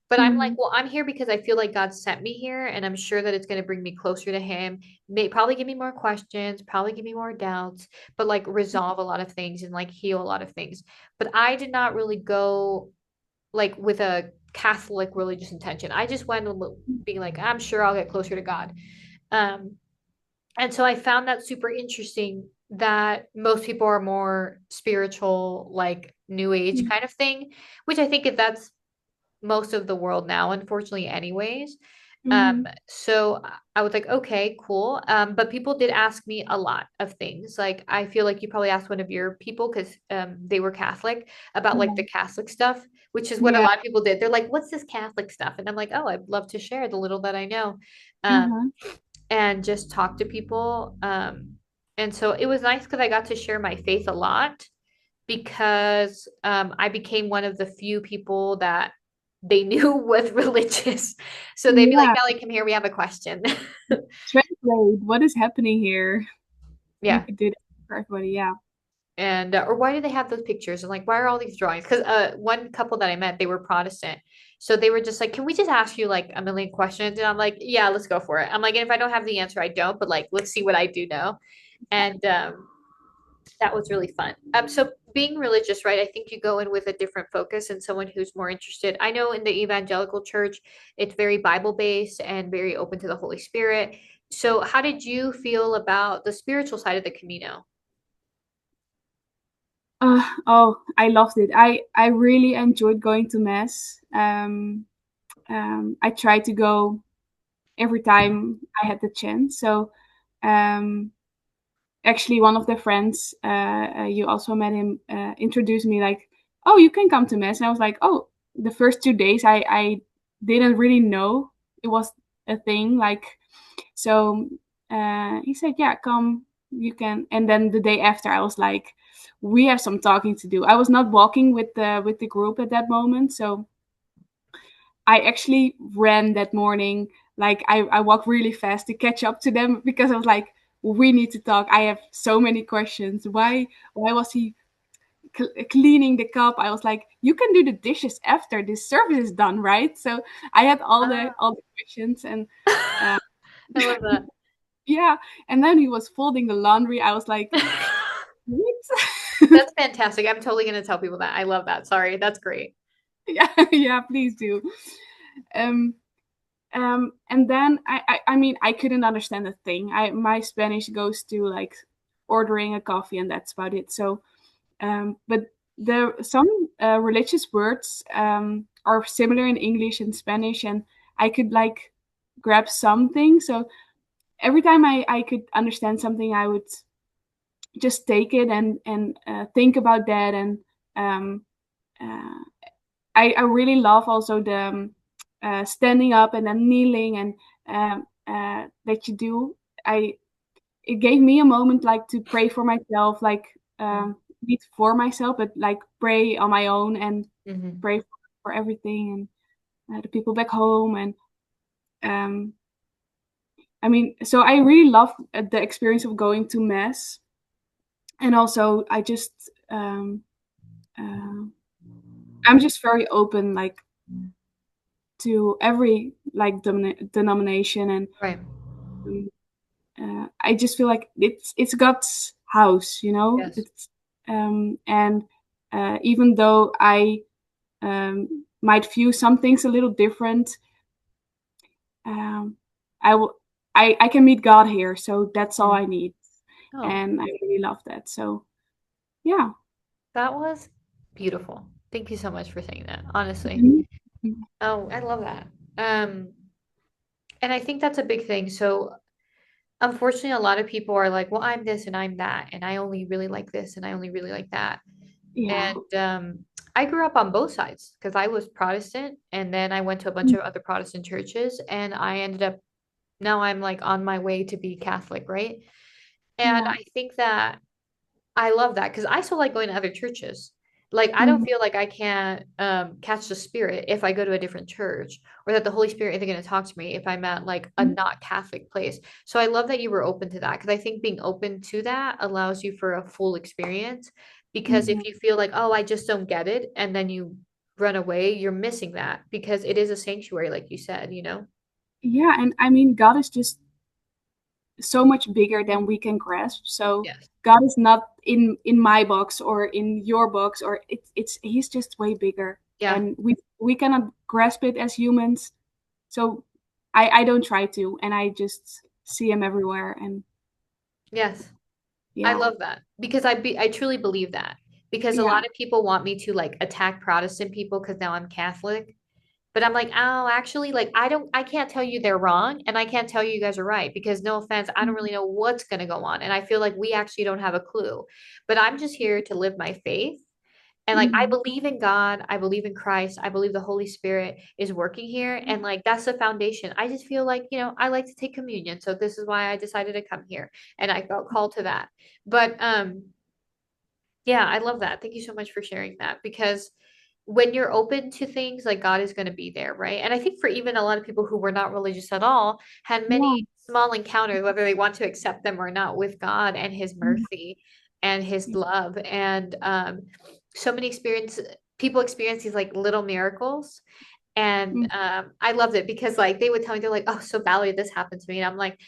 But I'm like, Mhm. well, I'm here because I feel like God sent me here, and I'm sure that it's going to bring me closer to Him. May probably give me more questions, probably give me more doubts, but like resolve a lot of things and like heal a lot of things. But I did not really go like with a Catholic religious intention. I just went being like, I'm sure I'll get closer to God. Um, and so I found that super interesting that most people are more spiritual, like new age Mhm. kind of thing, which I think if that's most of the world now, unfortunately, anyways. Um, Mm-hmm. so I was like, okay, cool. But people did ask me a lot of things. Like I feel like you probably asked one of your people because they were Catholic about like the Yeah. Catholic stuff, which is what a Yeah. lot of people did. They're like, what's this Catholic stuff? And I'm like, oh, I'd love to share the little that I know. Um, Uh-huh. and just talk to people. And so it was nice because I got to share my faith a lot because I became one of the few people that they knew was religious. So they'd be like, Yeah. Kelly, come here, we have a question. Translate. What is happening here? You Yeah. could do that for everybody. Yeah. And or why do they have those pictures? And like, why are all these drawings? Because one couple that I met, they were Protestant. So they were just like, can we just ask you like a million questions? And I'm like, yeah, let's go for it. I'm like, and if I don't have the answer, I don't, but like, let's see what I do know. And that was really fun. So being religious, right? I think you go in with a different focus and someone who's more interested. I know in the evangelical church, it's very Bible based and very open to the Holy Spirit. So how did you feel about the spiritual side of the Camino? Oh, I loved it. I really enjoyed going to mass. I tried to go every time I had the chance. So, um, actually, one of the friends, you also met him, introduced me like, "Oh, you can come to mass." And I was like, "Oh." The first 2 days, I didn't really know it was a thing. Like, so he said, "Yeah, come, you can." And then the day after, I was like, "We have some talking to do." I was not walking with the group at that moment, so I actually ran that morning. Like I walked really fast to catch up to them because I was like, "We need to talk. I have so many questions. Why was he cleaning the cup?" I was like, "You can do the dishes after this service is done, right?" So I had all the questions, and uh, I love that. yeah, and then he was folding the laundry. I was like, "What?" That's fantastic. I'm totally going to tell people that. I love that. Sorry. That's great. Yeah, yeah, please do. Um, and then I mean, I couldn't understand a thing. My Spanish goes to like ordering a coffee, and that's about it. So, but there some religious words are similar in English and Spanish, and I could like grab something. So every time I could understand something, I would just take it and think about that. And um, uh, I really love also the standing up and then kneeling and that you do. I It gave me a moment like to pray for myself, like not for myself, but like pray on my own and Mm-hmm. pray for everything and the people back home. And um, I mean, so I really love the experience of going to mass, and also I just uh, I'm just very open, like to every like denomination, and Right. um, I just feel like it's God's house, you know. Yes. It's and even though I might view some things a little different, um, I will I can meet God here, so that's all Mm. I need, Oh, and I really love that. So yeah. that was beautiful. Thank you so much for saying that, honestly. Mhm. Oh, I love that. Um, and I think that's a big thing. So, unfortunately, a lot of people are like, well, I'm this and I'm that, and I only really like this and I only really like that. Yeah. And I grew up on both sides because I was Protestant and then I went to a bunch of other Protestant churches and I ended up now I'm like on my way to be Catholic, right? And Yeah. I think that I love that because I still like going to other churches. Like I don't Mhm. feel like I can't catch the spirit if I go to a different church, or that the Holy Spirit isn't going to talk to me if I'm at like a not Catholic place. So I love that you were open to that because I think being open to that allows you for a full experience. Because Mhm. if you feel like, oh, I just don't get it, and then you run away, you're missing that because it is a sanctuary, like you said, you know? Yeah, and I mean, God is just so much bigger than we can grasp. So Yes. God is not in my box or in your box, or it's He's just way bigger, Yeah. and we cannot grasp it as humans. So I don't try to, and I just see Him everywhere. And Yes. I yeah. love that because I truly believe that because a Yeah. lot of people want me to like attack Protestant people because now I'm Catholic. But I'm like, oh, actually, like I can't tell you they're wrong and I can't tell you guys are right because no offense, I don't Mhm. really know what's going to go on. And I feel like we actually don't have a clue. But I'm just here to live my faith. And like I Mhm. believe in God, I believe in Christ, I believe the Holy Spirit is working here. And like that's the foundation. I just feel like, I like to take communion. So this is why I decided to come here. And I felt called to that. But yeah, I love that. Thank you so much for sharing that because when you're open to things, like God is going to be there, right? And I think for even a lot of people who were not religious at all, had Yeah. many small encounters, whether they want to accept them or not, with God and His Mhm. mercy and His Yeah. love. And so many people experience these like little miracles. And Mhm. I loved it because like they would tell me, they're like, oh, so Valerie, this happened to me. And I'm like,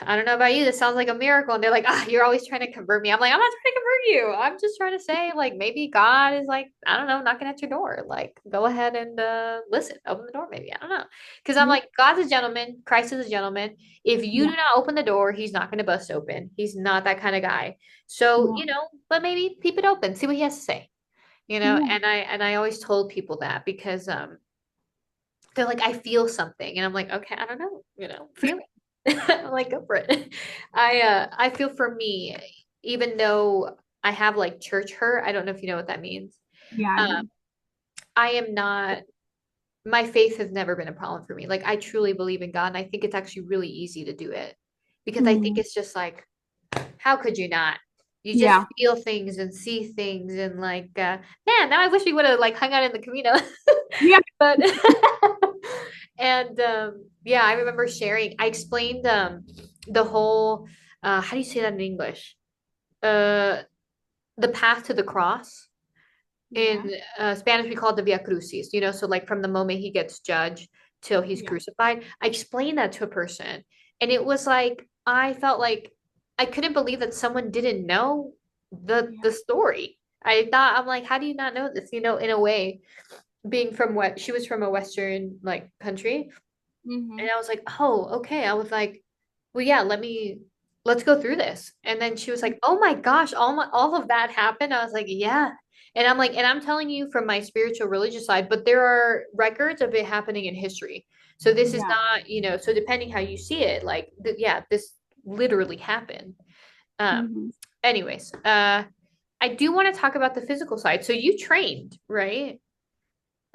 I don't know about you. This sounds like a miracle. And they're like, ah, you're always trying to convert me. I'm like, I'm not trying to convert you. I'm just trying to say, like, maybe God is like, I don't know, knocking at your door. Like, go ahead and listen, open the door, maybe. I don't know. Because I'm Yeah. like, God's a gentleman, Christ is a gentleman. If you Yeah. do not open the door, he's not going to bust open. He's not that kind of guy. So, Yeah. but maybe keep it open, see what he has to say. Yeah. And I always told people that because they're like, I feel something. And I'm like, okay, I don't know, feel it. I'm like, go for it. I feel for me, even though I have like church hurt, I don't know if you know what that means. Yeah, I Um, know. I am not, my faith has never been a problem for me. Like I truly believe in God, and I think it's actually really easy to do it because I think Mhm. it's just like, how could you not? You just Yeah. feel things and see things and like, man, now I wish we would have like hung out in the Camino. Yeah. But and yeah, I remember sharing. I explained the whole how do you say that in English? Uh, the path to the cross. In Yeah. Spanish, we call it the Via Crucis, so like from the moment he gets judged till he's Yeah. crucified. I explained that to a person, and it was like I felt like I couldn't believe that someone didn't know the Yeah. story. I thought, I'm like, how do you not know this? In a way, being from what she was from a Western like country. And Mhm. I was like, oh, okay. I was like, well, yeah, let's go through this. And then she was like, oh my gosh, all of that happened. I was like, yeah. And I'm like, and I'm telling you from my spiritual religious side, but there are records of it happening in history. So this is Yeah. not, so depending how you see it, like, yeah, this literally happened. Um, Mhm. anyways, I do want to talk about the physical side. So you trained, right?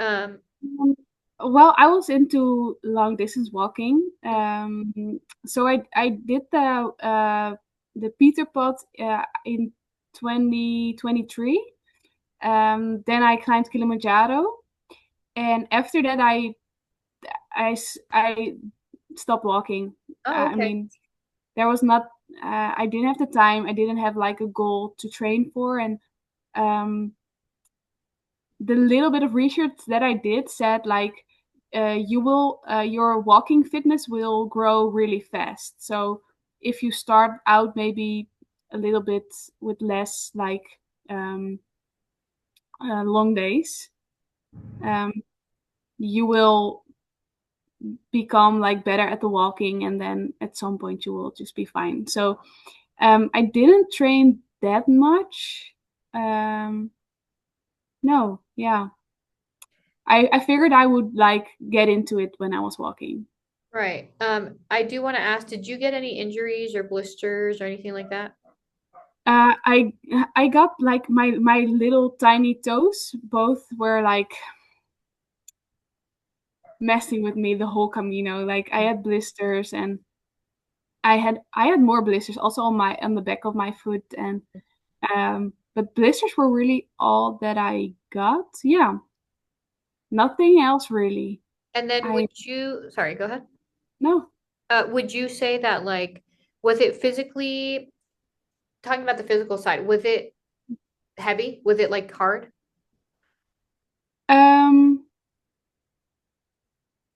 Um, Um, well, I was into long distance walking. So I did the Peter Pot in 2023. Then I climbed Kilimanjaro, and after that I stopped walking. oh, I okay. mean, there was not. I didn't have the time. I didn't have like a goal to train for, and um, the little bit of research that I did said like your walking fitness will grow really fast. So if you start out maybe a little bit with less like um, long days, um, you will become like better at the walking, and then at some point you will just be fine. So I didn't train that much. Um, no, yeah. I figured I would like get into it when I was walking. Right. I do want to ask, did you get any injuries or blisters or anything like that? Uh, I I got like my little tiny toes both were like messing with me the whole Camino. Like I had blisters, and I had more blisters also on the back of my foot, and but blisters were really all that I got. Yeah, nothing else really. And then I sorry, go ahead. no. Would you say that like, was it physically, talking about the physical side, was it heavy? Was it like hard? Um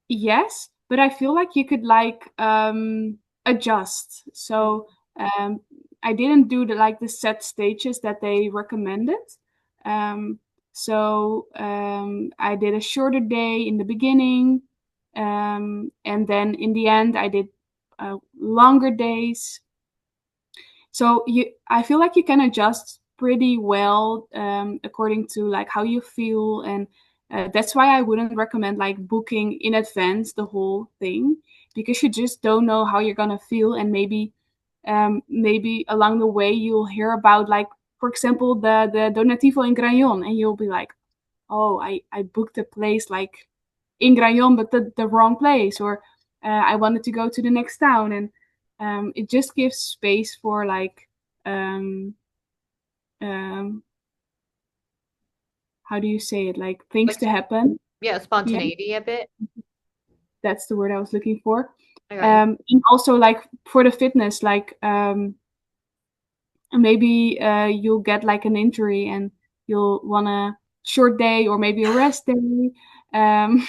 Yes, but I feel like you could like adjust. So I didn't do the set stages that they recommended. Um, so I did a shorter day in the beginning, and then in the end I did longer days. So I feel like you can adjust pretty well according to like how you feel, and That's why I wouldn't recommend like booking in advance the whole thing, because you just don't know how you're gonna feel, and maybe along the way you'll hear about, like, for example, the Donativo in Grañón, and you'll be like, oh, I booked a place like in Grañón, but the wrong place, or I wanted to go to the next town, and it just gives space for like um, um, how do you say it, like things Like, to happen. yeah, Yeah, spontaneity a bit. that's the word I was looking for. I got you. And also like for the fitness, like maybe you'll get like an injury and you'll want a short day or maybe a rest day. Um,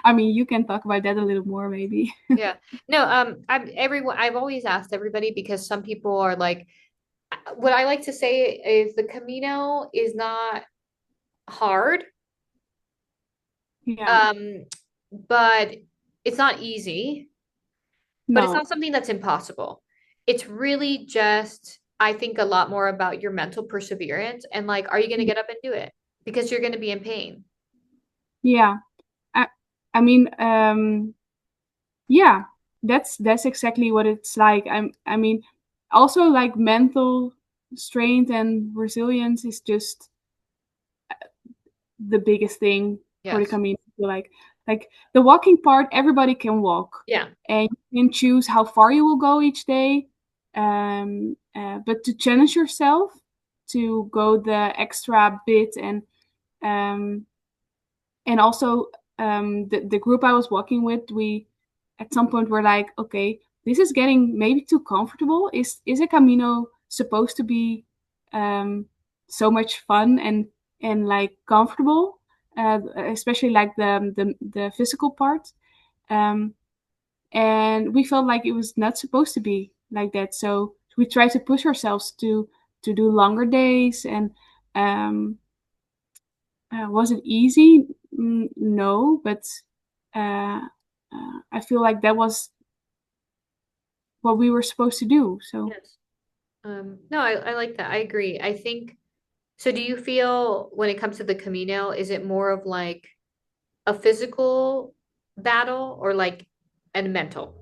I mean, you can talk about that a little more, maybe. Yeah. No, I've always asked everybody because some people are like, what I like to say is the Camino is not hard, Yeah, um, but it's not easy, but it's no, not something that's impossible. It's really just, I think, a lot more about your mental perseverance and like, are you going to get up and do it? Because you're going to be in pain. yeah. I, I mean, yeah, that's exactly what it's like. I mean, also like mental strength and resilience is just the biggest thing for the Yes. community. Like the walking part, everybody can walk, Yeah. and you can choose how far you will go each day. But to challenge yourself to go the extra bit, um, and also the group I was walking with, we at some point were like, okay, this is getting maybe too comfortable. Is a Camino supposed to be um, so much fun and like comfortable, especially like the physical part? Um, and we felt like it was not supposed to be like that. So we tried to push ourselves to do longer days, and um, was it easy? No, but I feel like that was what we were supposed to do. So Yes. No, I like that. I agree. I think so. Do you feel when it comes to the Camino, is it more of like a physical battle or like and mental?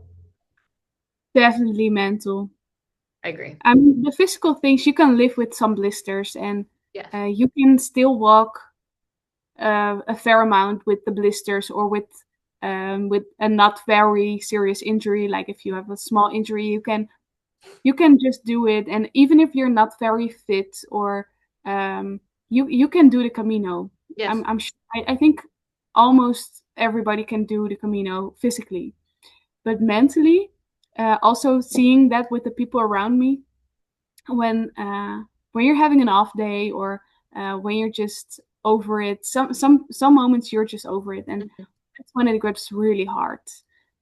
definitely mental. I agree. I mean, the physical things you can live with some blisters, and Yes. you can still walk a fair amount with the blisters, or with a not very serious injury. Like if you have a small injury, you can just do it, and even if you're not very fit, or you can do the Camino. Yes. I think almost everybody can do the Camino physically, but mentally, also seeing that with the people around me, when uh, when you're having an off day, or when you're just over it, some moments you're just over it, and Mhm. that's when it gets really hard,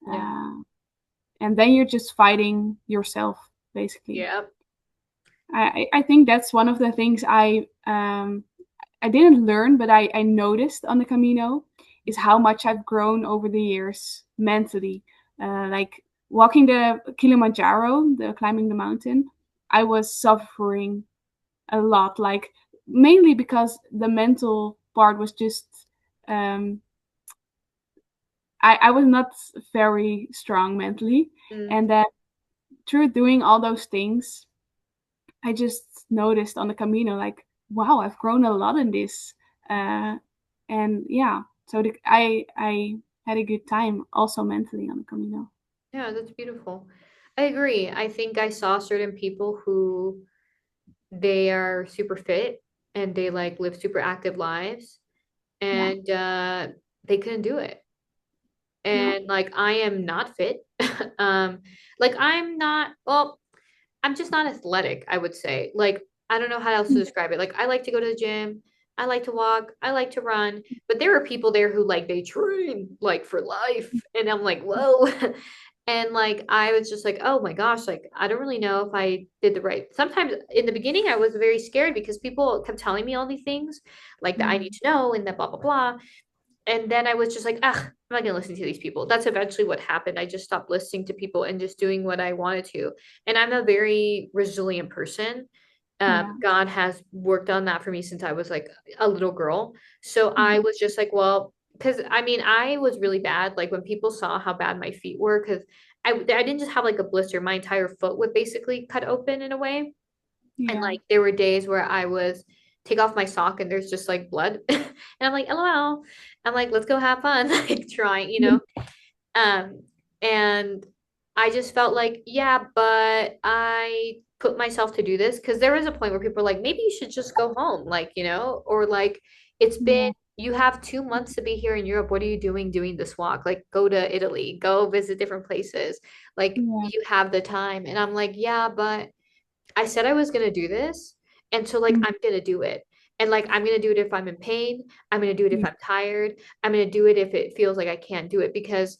Yeah. uh, and then you're just fighting yourself, basically. Yeah. I think that's one of the things I didn't learn, but I noticed on the Camino, is how much I've grown over the years mentally. Like walking the Kilimanjaro, the climbing the mountain, I was suffering a lot. Like mainly because the mental part was just um, I was not very strong mentally, Mm. and then through doing all those things, I just noticed on the Camino, like, wow, I've grown a lot in this. Uh, and yeah, so I had a good time also mentally on the Camino. Yeah, that's beautiful. I agree. I think I saw certain people who they are super fit and they like live super active lives Yeah, and they couldn't do it. no, And like I am not fit. Um like I'm not well, I'm just not athletic, I would say. Like, I don't know how else to describe it. Like, I like to go to the gym, I like to walk, I like to run, but there are people there who like they train like for life. And I'm like, whoa. And like I was just like, oh my gosh, like I don't really know if I did the right. Sometimes in the beginning I was very scared because people kept telling me all these things, like that I need to know and that blah blah blah. And then I was just like, ah, I'm not gonna listen to these people. That's eventually what happened. I just stopped listening to people and just doing what I wanted to. And I'm a very resilient person. Yeah. God has worked on that for me since I was like a little girl. So I Mhm. was just like, well, because I mean, I was really bad. Like when people saw how bad my feet were, because I didn't just have like a blister, my entire foot would basically cut open in a way. And Yeah. like there were days where I was take off my sock and there's just like blood. And I'm like, LOL. I'm like, let's go have fun, like trying, you know. Um, and I just felt like, yeah, but I put myself to do this because there was a point where people were like, maybe you should just go home, like, you know, or like it's been Yeah. you have 2 months to be here in Europe. What are you doing this walk? Like go to Italy, go visit different places. Like Yeah. you have the time. And I'm like, yeah, but I said I was gonna do this, and so like Mhm. I'm gonna do it. And like I'm gonna do it if I'm in pain. I'm gonna do it if Yeah. I'm tired. I'm gonna do it if it feels like I can't do it because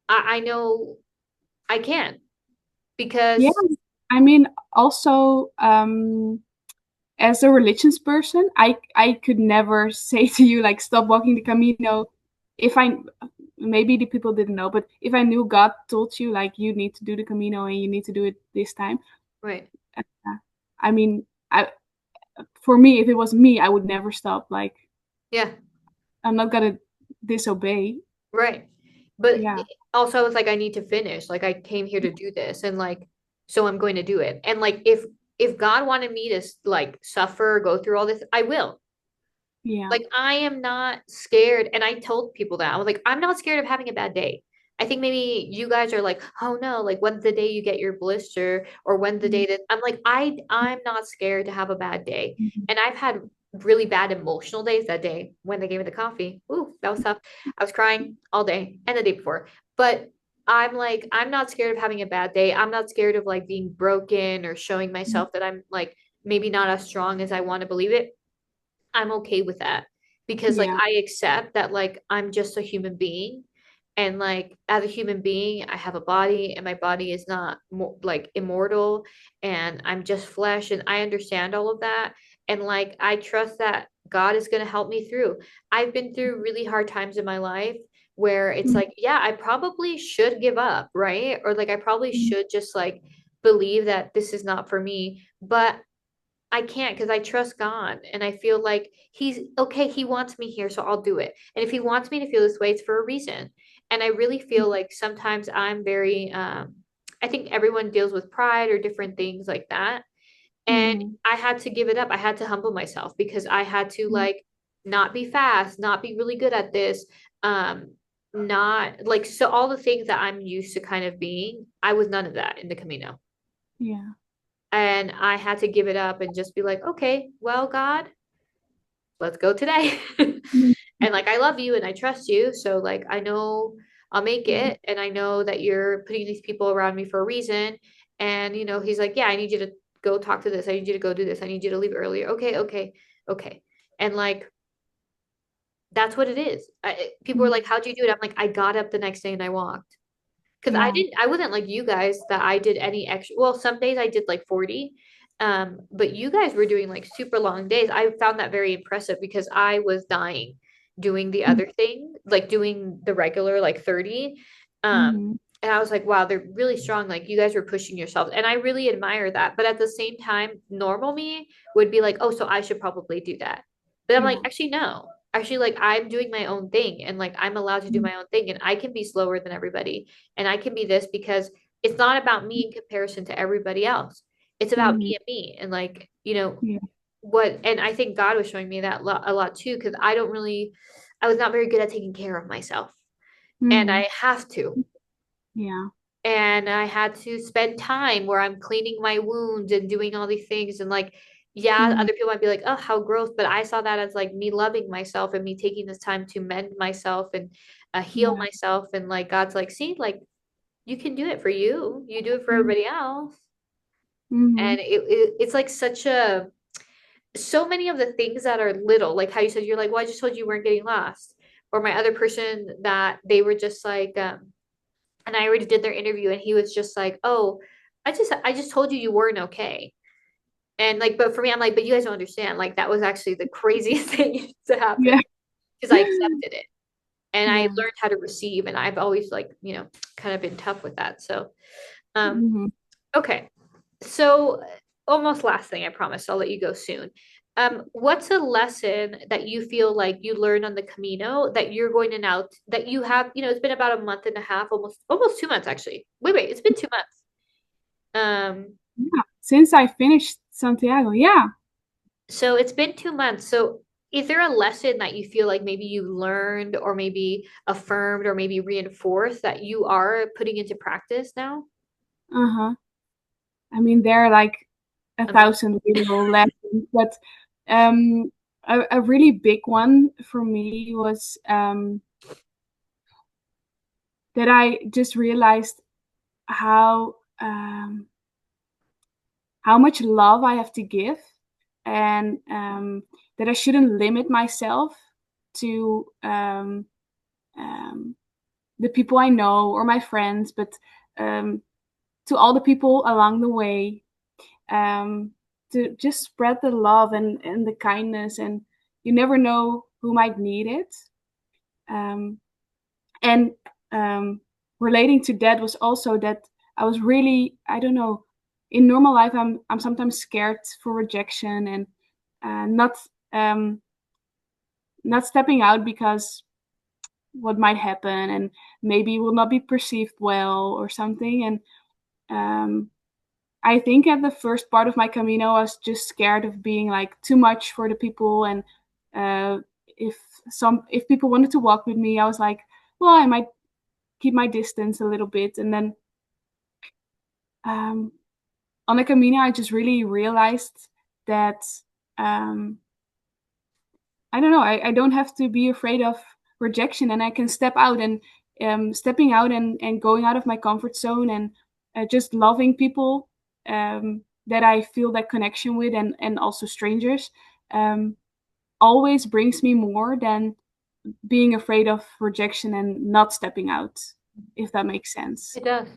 I know I can Yeah. because I mean, also, as a religious person, I could never say to you like stop walking the Camino. If I maybe the people didn't know, but if I knew God told you like you need to do the Camino and you need to do it this time, right. uh, I mean, I for me, if it was me, I would never stop. Like Yeah, I'm not gonna disobey. right. But Yeah. also it's like I need to finish. Like I came here to do this and like so I'm going to do it. And like if God wanted me to like suffer, go through all this, I will. Yeah. Like I am not scared. And I told people that. I was like, I'm not scared of having a bad day. I think maybe you guys are like, oh no, like when's the day you get your blister or when the day that I'm like, I'm not scared to have a bad day. Mhm. And I've had really bad emotional days that day when they gave me the coffee. Ooh, that was tough. I was crying all day and the day before. But I'm like, I'm not scared of having a bad day. I'm not scared of like being broken or showing myself that I'm like maybe not as strong as I want to believe it. I'm okay with that because like Yeah. I accept that like I'm just a human being and like as a human being I have a body and my body is not like immortal and I'm just flesh and I understand all of that and like I trust that God is going to help me through. I've been through really hard times in my life where it's Mhm. like yeah, I probably should give up, right? Or like I probably Mhm. should just like believe that this is not for me, but I can't because I trust God and I feel like He's okay. He wants me here, so I'll do it. And if He wants me to feel this way, it's for a reason. And I really feel like sometimes I'm very, I think everyone deals with pride or different things like that. And Mhm. I had to give it up. I had to humble myself because I had to Mhm. like not be fast, not be really good at this, not like so all the things that I'm used to kind of being, I was none of that in the Camino. Yeah. And I had to give it up and just be like, okay, well, God, let's go today. Mhm. And like, I love you and I trust you. So, like, I know I'll make Mhm. it. And I know that you're putting these people around me for a reason. And, you know, he's like, yeah, I need you to go talk to this. I need you to go do this. I need you to leave earlier. Okay, okay, okay. And like, that's what it is. People are Mhm. like, how'd you do it? I'm like, I got up the next day and I walked. Because Yeah. I wasn't like you guys that I did any extra. Well, some days I did like 40. But you guys were doing like super long days. I found that very impressive because I was dying doing the Mhm. other thing, like doing the regular like 30. Mhm. And I was like, wow, they're really strong. Like you guys were pushing yourselves. And I really admire that. But at the same time, normal me would be like, oh, so I should probably do that. But I'm like, Yeah. actually, no. Actually, like I'm doing my own thing and like I'm allowed to do Mhm. my own thing and I can be slower than everybody and I can be this because it's not about me in comparison to everybody else. It's about Mhm. me and me and like, you know, Yeah. what and I think God was showing me that a lot too because I was not very good at taking care of myself and Mhm. I have to. Yeah. And I had to spend time where I'm cleaning my wounds and doing all these things and like yeah, Mhm. other people might be like, oh, how gross. But I saw that as like me loving myself and me taking this time to mend myself and heal Yeah. myself. And like, God's like, see, like, you can do it for you. You do it for Mhm. everybody else. Mhm. And it's like such a, so many of the things that are little, like how you said, you're like, well, I just told you you weren't getting lost. Or my other person that they were just like, and I already did their interview and he was just like, oh, I just told you you weren't okay. And like, but for me, I'm like, but you guys don't understand. Like that was actually the craziest thing to happen Yeah. because I accepted it and I Yeah. learned how to receive. And I've always like, you know, kind of been tough with that. So, um, Mhm. okay. So almost last thing, I promise. I'll let you go soon. What's a lesson that you feel like you learned on the Camino that you're going to now that you have, it's been about a month and a half, almost 2 months actually. Wait, it's been 2 months. Yeah, since I finished Santiago, yeah. So it's been 2 months. So is there a lesson that you feel like maybe you learned or maybe affirmed or maybe reinforced that you are putting into practice now? Uh-huh. I mean, there are like a Um, thousand little lessons, but a really big one for me was that I just realized how how much love I have to give, and that I shouldn't limit myself to um, the people I know or my friends, but um, to all the people along the way, um, to just spread the love and the kindness, and you never know who might need it. Um, and relating to that was also that I was really, I don't know, in normal life I'm sometimes scared for rejection, and not not stepping out because what might happen, and maybe will not be perceived well or something. And um, I think at the first part of my Camino, I was just scared of being like too much for the people, and uh, if if people wanted to walk with me, I was like, well, I might keep my distance a little bit. And then um, on the Camino, I just really realized that um, I don't know, I don't have to be afraid of rejection, and I can step out, and stepping out and going out of my comfort zone, and just loving people that I feel that connection with, and also strangers, um, always brings me more than being afraid of rejection and not stepping out, if that makes sense. it does.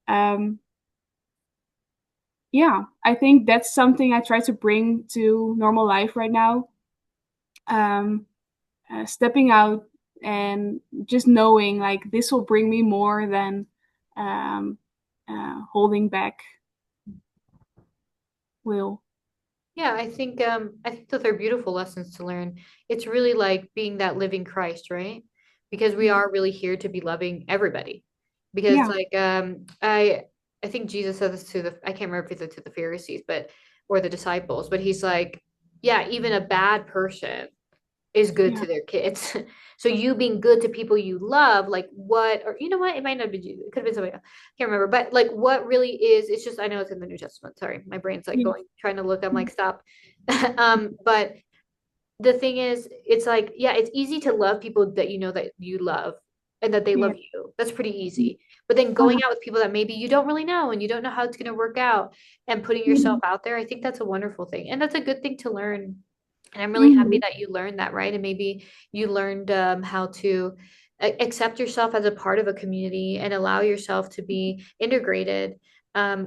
Um, yeah, I think that's something I try to bring to normal life right now. Um, Stepping out and just knowing like this will bring me more than um, holding back will. Yeah, I think those are beautiful lessons to learn. It's really like being that living Christ, right? Because we Yeah, are really here to be loving everybody. Because yeah, like I think Jesus said this to I can't remember if he said to the Pharisees, but or the disciples, but he's like, yeah, even a bad person is good yeah, to their kids. So you being good to people you love, like what, or you know what, it might not be Jesus. It could have been somebody else. Can't remember. But like what really is, it's just I know it's in the New Testament. Sorry, my brain's like yeah, going trying to look. I'm like, stop. But the thing is, it's like, yeah, it's easy to love people that you know that you love and that they yeah. love you. That's pretty easy. But then going Uh-huh. out with people that maybe you don't really know and you don't know how it's going to work out and putting yourself Mhm, out there, I think that's a wonderful thing. And that's a good thing to learn. And I'm really happy mhm. that you learned that, right? And maybe you learned how to accept yourself as a part of a community and allow yourself to be integrated,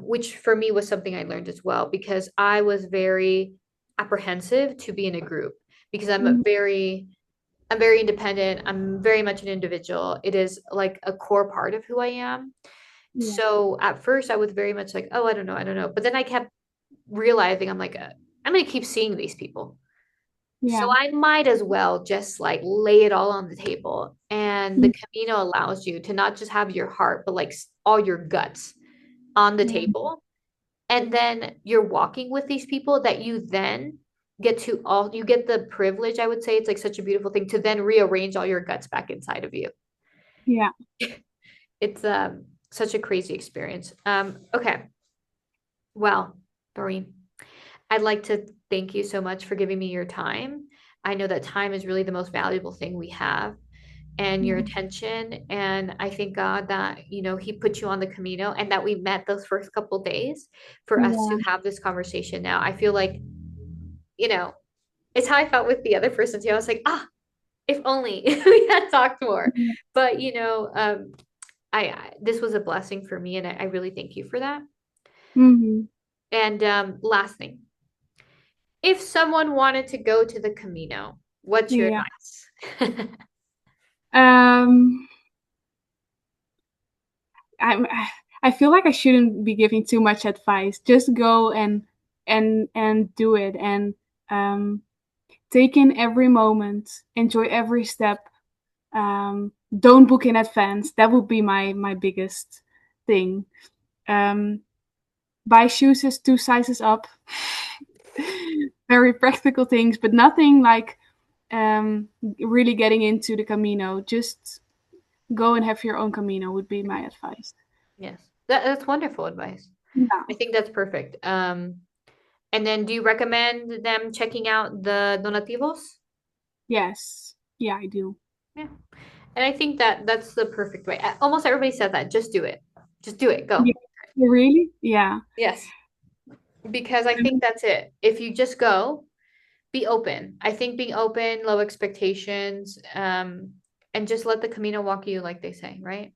which for me was something I learned as well because I was very apprehensive to be in a group because Mhm. I'm very independent. I'm very much an individual. It is like a core part of who I am. Yeah, So at first I was very much like, oh, I don't know. But then I kept realizing I'm like, I'm going to keep seeing these people. So yeah, I might as well just like lay it all on the table. And the mm, Camino allows you to not just have your heart, but like all your guts on the yeah, table. And then you're walking with these people that you then you get the privilege, I would say. It's like such a beautiful thing to then rearrange all your guts back inside of you. yeah. It's such a crazy experience. Okay. Well, Doreen, I'd like to thank you so much for giving me your time. I know that time is really the most valuable thing we have and your Mhm. attention. And I thank God that, He put you on the Camino and that we met those first couple days for us to Yeah, have this conversation now. I feel like, you know, it's how I felt with the other person too. I was like, if only we had talked more. yeah. But, this was a blessing for me and I really thank you for that. Mhm. And last thing, if someone wanted to go to the Camino, what's your Yeah. advice? Um, I'm I feel like I shouldn't be giving too much advice. Just go and do it, and um, take in every moment, enjoy every step. Don't book in advance. That would be my biggest thing. Um, buy shoes is 2 sizes up. Very practical things, but nothing like really getting into the Camino. Just go and have your own Camino would be my advice. Yes. That's wonderful advice. I Yeah. think that's perfect. And then do you recommend them checking out the donativos? Yes. Yeah, I do. Yeah. And I think that that's the perfect way. Almost everybody said that. Just do it. Just do it. Yeah. Go. Really? Yeah. Yes. Because I think that's it. If you just go, be open. I think being open, low expectations, and just let the Camino walk you, like they say, right?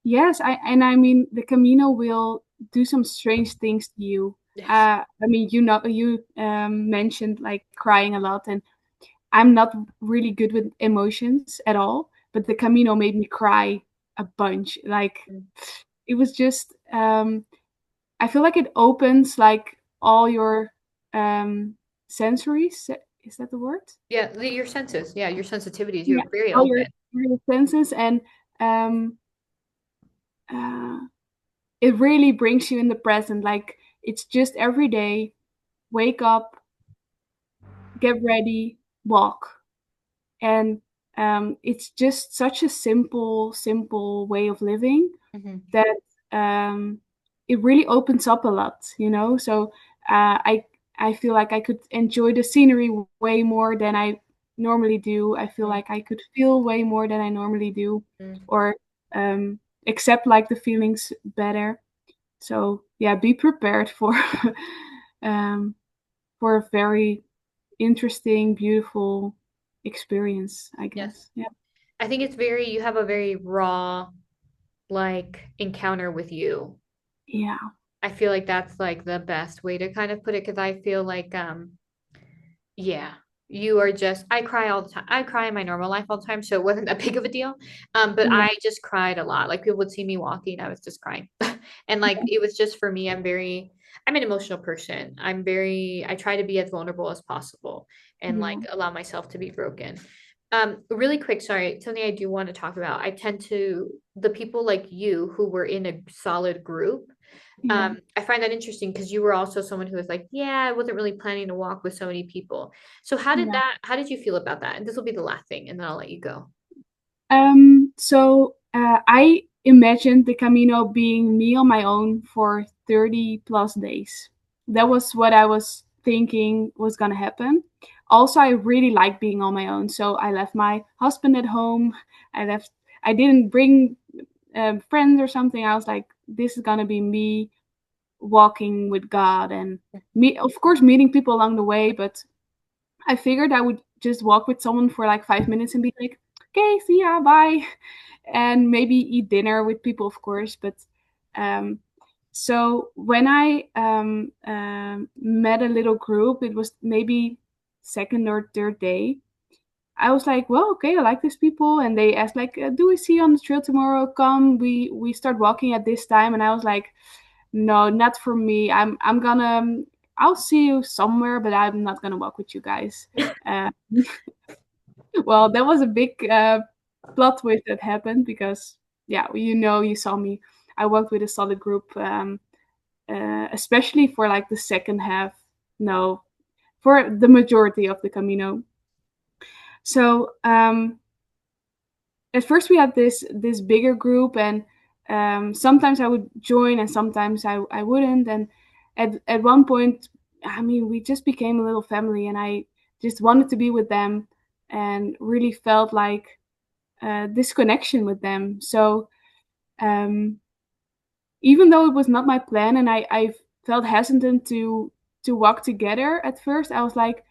Yes, I mean the Camino will do some strange things to you. Yes. I mean, you mentioned like crying a lot, and I'm not really good with emotions at all. But the Camino made me cry a bunch. Like Mm. it was just, I feel like it opens like all your sensories. Is that the word? Yeah, your senses. Yeah, your sensitivities. Yeah, You're very all open. your senses, and um, uh, it really brings you in the present. Like it's just every day, wake up, get ready, walk, and it's just such a simple way of living Hmm. that um, it really opens up a lot, you know. So I feel like I could enjoy the scenery way more than I normally do. I feel like I could feel way more than I normally do, Mm-hmm. or accept like the feelings better. So yeah, be prepared um, for a very interesting, beautiful experience, I Yes. guess. Yeah. I think you have a very raw, like, encounter with you. Yeah. I feel like that's like the best way to kind of put it because I feel like, yeah, you are just, I cry all the time. I cry in my normal life all the time, so it wasn't that big of a deal. But Yeah. I just cried a lot. Like people would see me walking, I was just crying. And like it was just for me, I'm an emotional person. I try to be as vulnerable as possible and like Yeah. allow myself to be broken. Really quick, sorry, something I do want to talk about. The people like you who were in a solid group, Yeah. I find that interesting because you were also someone who was like, yeah, I wasn't really planning to walk with so many people. So Yeah. how did you feel about that? And this will be the last thing, and then I'll let you go. I imagined the Camino being me on my own for 30 plus days. That was what I was thinking was gonna happen. Also, I really like being on my own, so I left my husband at home. I left. I didn't bring friends or something. I was like, this is gonna be me walking with God, and me, of course, meeting people along the way. But I figured I would just walk with someone for like 5 minutes and be like, okay, see ya, bye, and maybe eat dinner with people, of course. But um, so when I met a little group, it was maybe second or third day. I was like, well, okay, I like these people, and they asked like, do we see you on the trail tomorrow? Come, we start walking at this time, and I was like, no, not for me. I'm gonna I'll see you somewhere, but I'm not gonna walk with you guys. Uh, well, that was a big plot twist that happened because yeah, you saw me. I worked with a solid group, especially for like the second half. No, for the majority of the Camino. So at first we had this bigger group, and sometimes I would join and sometimes I wouldn't. And at one point, I mean, we just became a little family, and I just wanted to be with them and really felt like this connection with them. So um, even though it was not my plan, and I felt hesitant to walk together at first, I was like,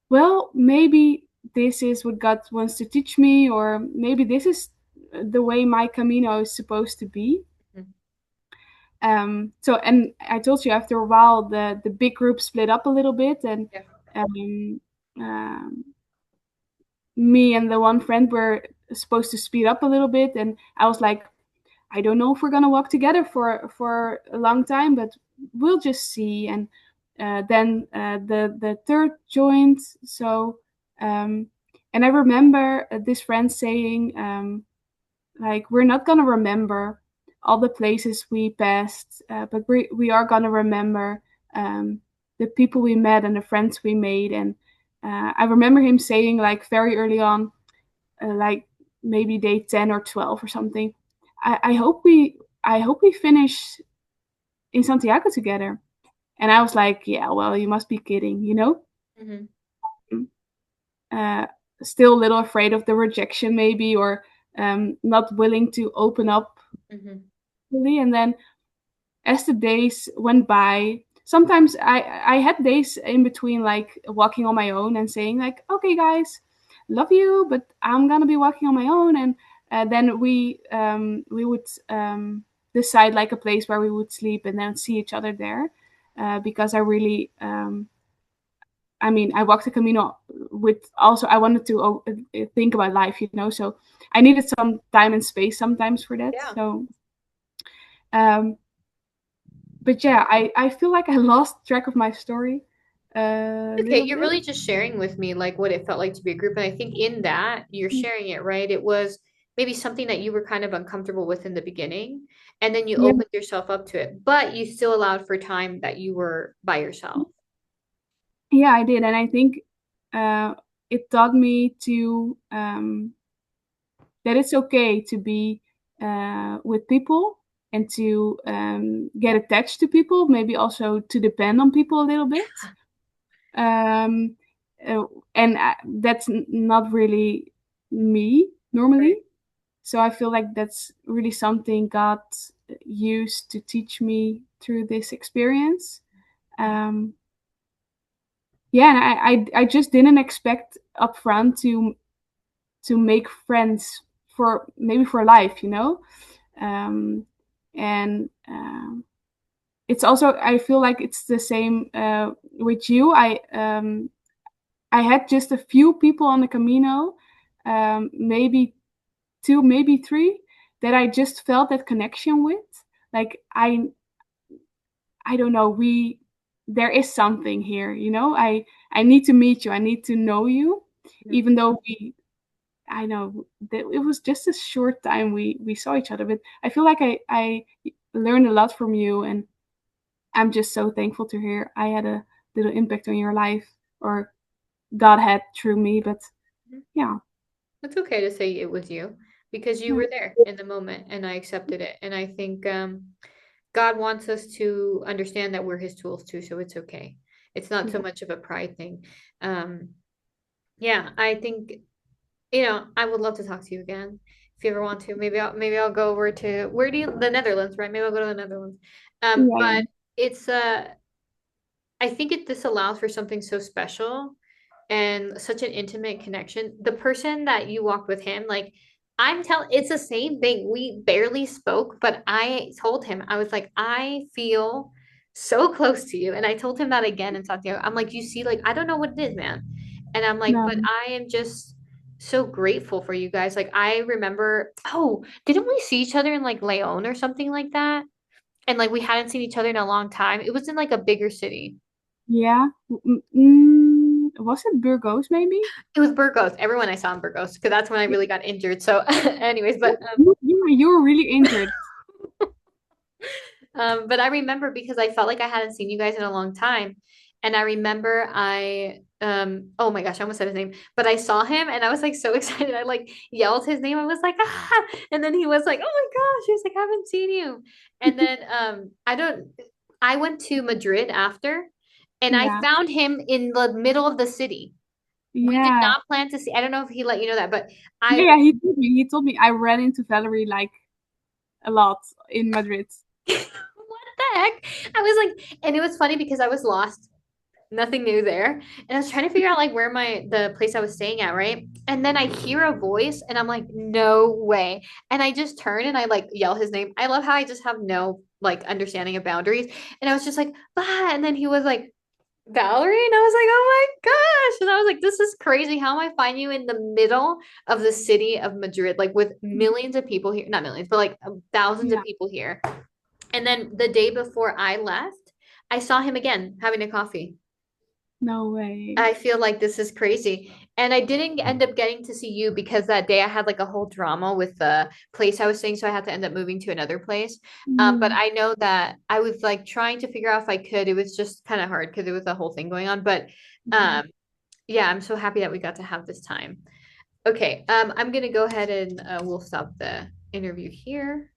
well, maybe this is what God wants to teach me, or maybe this is the way my Camino is supposed to be. Mhm. So, and I told you after a while, the big group split up a little bit, and Yeah. um, um, me and the one friend were supposed to speed up a little bit, and I was like, I don't know if we're gonna walk together for a long time, but we'll just see. And then the third joined. So and I remember this friend saying, like, we're not gonna remember all the places we passed, but we are gonna remember um, the people we met and the friends we made. And I remember him saying, like, very early on, like maybe day 10 or 12 or something. I hope we finish in Santiago together. And I was like, yeah, well, you must be kidding, you know? Hmm. Uh, Still a little afraid of the rejection, maybe, or not willing to open up Hmm. fully. And then as the days went by, sometimes I had days in between, like walking on my own and saying, like, okay, guys, love you, but I'm gonna be walking on my own. And then we would decide like a place where we would sleep and then see each other there, because I really I mean, I walked the Camino with also, I wanted to think about life, you know, so I needed some time and space sometimes for that. Yeah. So um, but yeah, I feel like I lost track of my story a Okay, little you're bit. really just sharing with me like what it felt like to be a group. And I think in that you're sharing it, right? It was maybe something that you were kind of uncomfortable with in the beginning, and then you Yeah, opened yourself up to it, but you still allowed for time that you were by yourself. yeah, I did, and I think it taught me to that it's okay to be with people and to get attached to people, maybe also to depend on people a little bit. Um, uh, and that's not really me normally. Right. So I feel like that's really something God used to teach me through this experience. Um, yeah, and I just didn't expect upfront to make friends for maybe for life, you know. Um, and it's also, I feel like it's the same with you. I had just a few people on the Camino, maybe two, maybe three, that I just felt that connection with. Like I don't know, we there is something here, you know. I need to meet you. I need to know you, Mhm. even though we I know that it was just a short time we saw each other, but I feel like I learned a lot from you, and I'm just so thankful to hear I had a little impact on your life, or God had through me. But yeah, It's okay to say it was you because you yeah, were there in the moment and I accepted it. And I think God wants us to understand that we're his tools too, so it's okay. It's not so yeah, much of a pride thing. Um, yeah, I think, I would love to talk to you again if you ever want to. Maybe I'll go over to the Netherlands, right? Maybe I'll go to the Netherlands. yeah, But it's I think this allows for something so special and such an intimate connection. The person that you walked with him, like I'm telling, it's the same thing. We barely spoke, but I told him, I was like, I feel so close to you. And I told him that again in Santiago. I'm like, you see, like, I don't know what it is, man. And I'm like, no, but I am just so grateful for you guys. Like, I remember, oh, didn't we see each other in like Leon or something like that? And like, we hadn't seen each other in a long time. It was in like a bigger city. yeah. Was it Burgos maybe? It was Burgos. Everyone I saw in Burgos because that's when I really got injured. So, anyways, You were really injured. but I remember because I felt like I hadn't seen you guys in a long time, and I remember oh my gosh, I almost said his name, but I saw him and I was like so excited. I like yelled his name. I was like ah, and then he was like, oh my gosh, he was like, I haven't seen you, and then I went to Madrid after, and I Yeah, found him in the middle of the city. We did yeah, not plan to see. I don't know if he let you know that, but I yeah. He told me. He told me I ran into Valerie like a lot in Madrid. what the heck? I was like, and it was funny because I was lost, nothing new there, and I was trying to figure out like where the place I was staying at, right? And then I hear a voice, and I'm like, no way! And I just turn and I like yell his name. I love how I just have no like understanding of boundaries, and I was just like, bah! And then he was like, Valerie, and I was like, oh my gosh. And I was like, this is crazy. How am I finding you in the middle of the city of Madrid, like with millions of people here, not millions, but like thousands of Yeah, people here. And then the day before I left, I saw him again having a coffee. no way. I feel like this is crazy. And I didn't end up getting to see you because that day I had like a whole drama with the place I was staying. So I had to end up moving to another place. But Mm, I know that I was like trying to figure out if I could. It was just kind of hard because there was a whole thing going on. But yeah. um, yeah, I'm so happy that we got to have this time. Okay, I'm gonna go ahead and we'll stop the interview here.